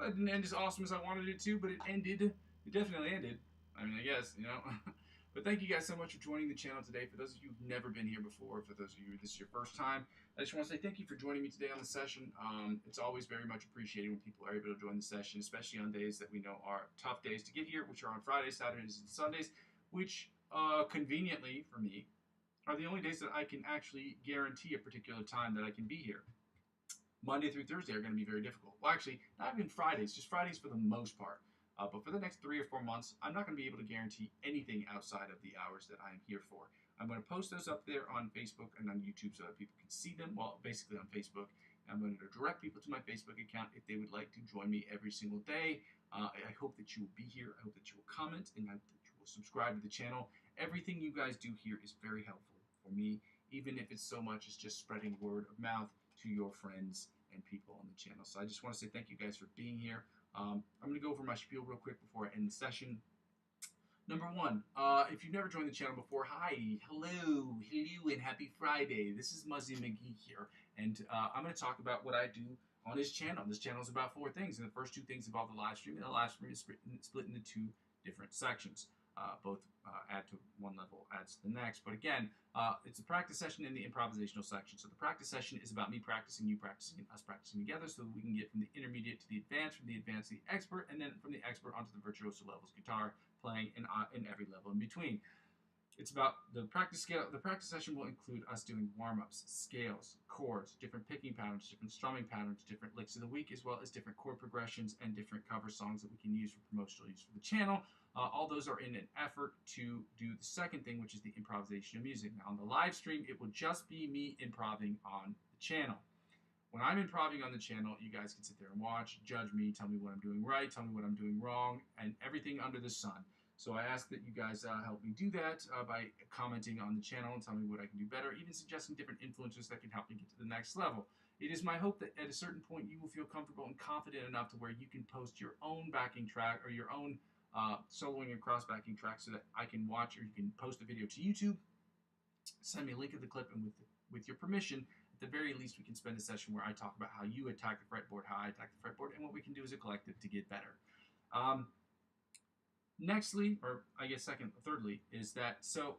It didn't end as awesome as I wanted it to, but it ended. It definitely ended. I mean, I guess, you know. But thank you guys so much for joining the channel today. For those of you who've never been here before, for those of you this is your first time, I just want to say thank you for joining me today on the session. It's always very much appreciated when people are able to join the session, especially on days that we know are tough days to get here, which are on Fridays, Saturdays, and Sundays, which conveniently for me are the only days that I can actually guarantee a particular time that I can be here. Monday through Thursday are going to be very difficult. Well, actually, not even Fridays, just Fridays for the most part. But for the next 3 or 4 months, I'm not going to be able to guarantee anything outside of the hours that I'm here for. I'm going to post those up there on Facebook and on YouTube so that people can see them. Well, basically on Facebook. I'm going to direct people to my Facebook account if they would like to join me every single day. I hope that you will be here. I hope that you will comment, and I hope that you will subscribe to the channel. Everything you guys do here is very helpful for me, even if it's so much as just spreading word of mouth to your friends and people on the channel. So I just want to say thank you guys for being here. I'm going to go over my spiel real quick before I end the session. Number one, if you've never joined the channel before, hi, hello, and happy Friday. This is Muzzy McGee here, and I'm going to talk about what I do on this channel. This channel is about 4 things, and the first 2 things involve the live stream, and the live stream is split into 2 different sections. Both add to one level, adds to the next. But again, it's a practice session in the improvisational section. So the practice session is about me practicing, you practicing, and us practicing together so that we can get from the intermediate to the advanced, from the advanced to the expert, and then from the expert onto the virtuoso levels, guitar playing, and in every level in between. It's about the practice scale. The practice session will include us doing warm-ups, scales, chords, different picking patterns, different strumming patterns, different licks of the week, as well as different chord progressions and different cover songs that we can use for promotional use for the channel. All those are in an effort to do the second thing, which is the improvisation of music. Now, on the live stream, it will just be me improving on the channel. When I'm improving on the channel, you guys can sit there and watch, judge me, tell me what I'm doing right, tell me what I'm doing wrong, and everything under the sun. So I ask that you guys help me do that by commenting on the channel and tell me what I can do better, even suggesting different influencers that can help me get to the next level. It is my hope that at a certain point you will feel comfortable and confident enough to where you can post your own backing track or your own soloing and cross backing track so that I can watch, or you can post a video to YouTube, send me a link of the clip, and with your permission, at the very least, we can spend a session where I talk about how you attack the fretboard, how I attack the fretboard, and what we can do as a collective to get better. Nextly, or I guess thirdly, is that so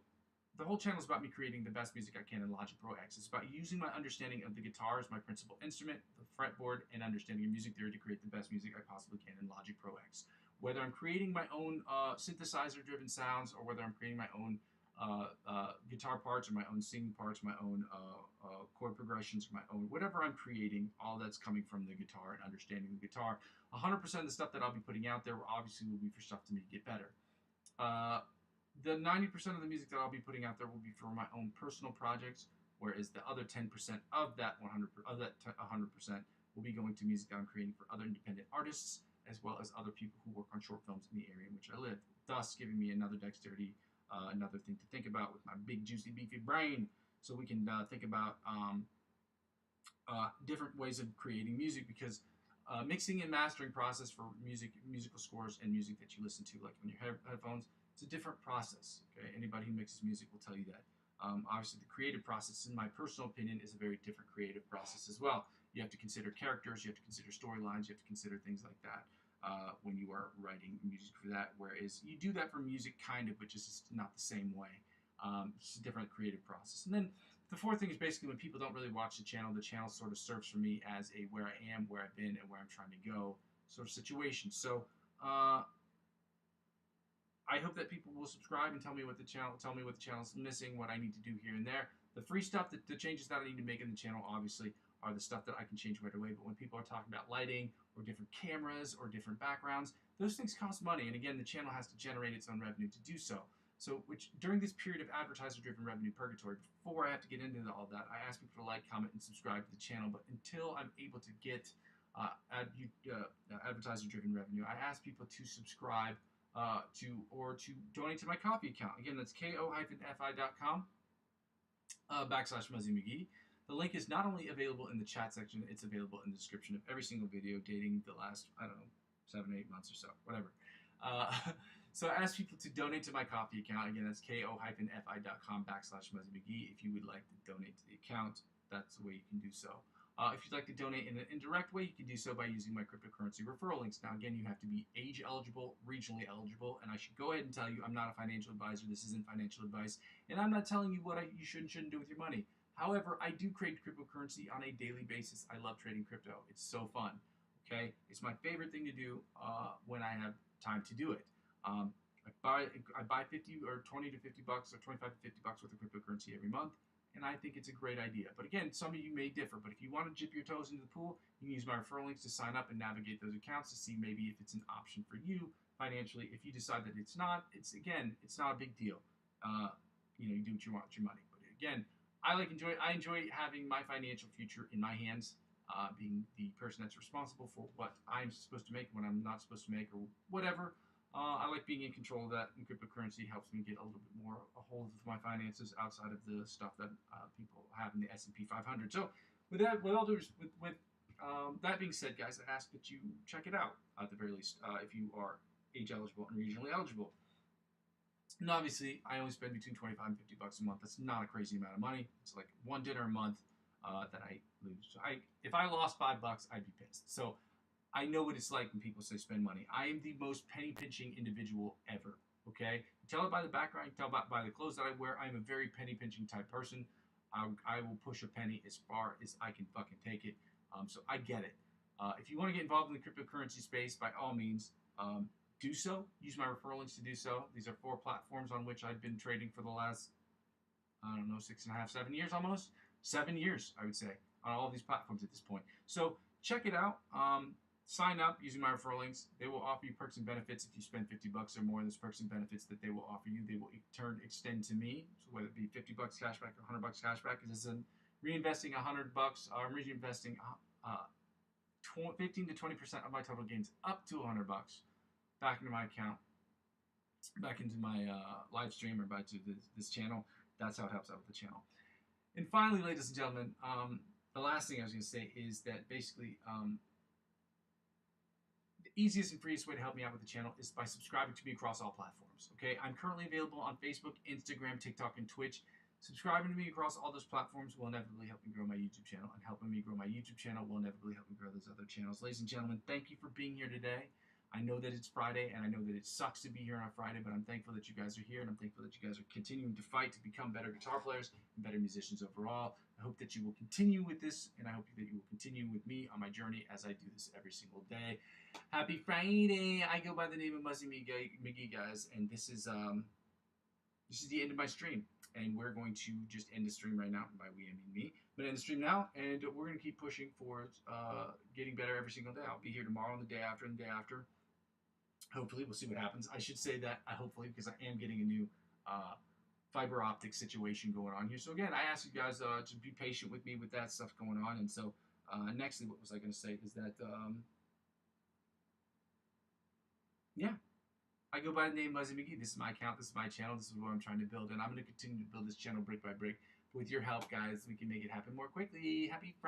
the whole channel is about me creating the best music I can in Logic Pro X. It's about using my understanding of the guitar as my principal instrument, the fretboard, and understanding of music theory to create the best music I possibly can in Logic Pro X. Whether I'm creating my own synthesizer-driven sounds, or whether I'm creating my own guitar parts, or my own singing parts, my own chord progressions, my own whatever I'm creating, all that's coming from the guitar and understanding the guitar. 100% of the stuff that I'll be putting out there obviously will be for stuff to make it better. The 90% of the music that I'll be putting out there will be for my own personal projects, whereas the other 10% of that 100% will be going to music that I'm creating for other independent artists, as well as other people who work on short films in the area in which I live, thus giving me another dexterity, another thing to think about with my big, juicy, beefy brain, so we can think about different ways of creating music, because mixing and mastering process for musical scores and music that you listen to, like on your headphones, it's a different process. Okay, anybody who mixes music will tell you that. Obviously, the creative process, in my personal opinion, is a very different creative process as well. You have to consider characters, you have to consider storylines, you have to consider things like that when you are writing music for that. Whereas you do that for music, kind of, but just not the same way. It's a different creative process. And then the fourth thing is basically when people don't really watch the channel sort of serves for me as a where I am, where I've been, and where I'm trying to go sort of situation. So I hope that people will subscribe and tell me what the channel's missing, what I need to do here and there. The free stuff, the changes that I need to make in the channel, obviously, are the stuff that I can change right away. But when people are talking about lighting or different cameras or different backgrounds, those things cost money. And again, the channel has to generate its own revenue to do so. So during this period of advertiser-driven revenue purgatory, before I have to get into all that, I ask people to like, comment, and subscribe to the channel. But until I'm able to get advertiser-driven revenue, I ask people to subscribe to donate to my Ko-fi account. Again, that's ko-fi.com /Muzzy McGee. The link is not only available in the chat section, it's available in the description of every single video dating the last, I don't know, 7 or 8 months or so, whatever. So I ask people to donate to my Ko-fi account. Again, that's ko-fi.com /Muzzy McGee. If you would like to donate to the account, that's the way you can do so. If you'd like to donate in an indirect way, you can do so by using my cryptocurrency referral links. Now, again, you have to be age eligible, regionally eligible, and I should go ahead and tell you I'm not a financial advisor. This isn't financial advice, and I'm not telling you what you should and shouldn't do with your money. However, I do trade cryptocurrency on a daily basis. I love trading crypto. It's so fun. Okay, it's my favorite thing to do when I have time to do it. I buy 50 or 20 to 50 bucks or 25 to 50 bucks worth of cryptocurrency every month, and I think it's a great idea. But again, some of you may differ. But if you want to dip your toes into the pool, you can use my referral links to sign up and navigate those accounts to see maybe if it's an option for you financially. If you decide that it's not, it's not a big deal. You do what you want with your money. But again, I enjoy having my financial future in my hands. Being the person that's responsible for what I'm supposed to make, what I'm not supposed to make, or whatever. I like being in control of that, and cryptocurrency helps me get a little bit more a hold of my finances outside of the stuff that people have in the S&P 500. So, with that, that being said, guys, I ask that you check it out at the very least if you are age eligible and regionally eligible. And obviously, I only spend between 25 and 50 bucks a month. That's not a crazy amount of money. It's like one dinner a month that I lose. So if I lost $5, I'd be pissed. So I know what it's like when people say spend money. I am the most penny pinching individual ever. Okay, you tell it by the background. You tell it by the clothes that I wear. I'm a very penny pinching type person. I will push a penny as far as I can fucking take it. So I get it. If you want to get involved in the cryptocurrency space, by all means, do so. Use my referral links to do so. These are 4 platforms on which I've been trading for the last, 6.5, 7 years almost. 7 years, I would say, on all of these platforms at this point. So check it out. Sign up using my referral links. They will offer you perks and benefits if you spend 50 bucks or more. There's perks and benefits that they will offer you. They will extend to me. So whether it be 50 bucks cashback or 100 bucks cashback, because it's reinvesting 100 bucks, I'm reinvesting 15 to 20% of my total gains up to 100 bucks back into my account, back into my live stream or back to this channel. That's how it helps out with the channel. And finally, ladies and gentlemen, the last thing I was going to say is that basically the easiest and freest way to help me out with the channel is by subscribing to me across all platforms. Okay, I'm currently available on Facebook, Instagram, TikTok, and Twitch. Subscribing to me across all those platforms will inevitably help me grow my YouTube channel, and helping me grow my YouTube channel will inevitably help me grow those other channels. Ladies and gentlemen, thank you for being here today. I know that it's Friday, and I know that it sucks to be here on a Friday, but I'm thankful that you guys are here, and I'm thankful that you guys are continuing to fight to become better guitar players and better musicians overall. I hope that you will continue with this, and I hope that you will continue with me on my journey as I do this every single day. Happy Friday! I go by the name of Muzzy McGee, guys, and this is the end of my stream, and we're going to just end the stream right now. By we, I mean me. I'm going to end the stream now, and we're going to keep pushing for getting better every single day. I'll be here tomorrow and the day after and the day after. Hopefully, we'll see what happens. I should say that, hopefully, because I am getting a new fiber optic situation going on here. So again, I ask you guys to be patient with me with that stuff going on. And so nextly, what was I going to say is that, yeah, I go by the name Muzzy McGee. This is my account. This is my channel. This is what I'm trying to build. And I'm going to continue to build this channel brick by brick. With your help, guys, we can make it happen more quickly. Happy Friday.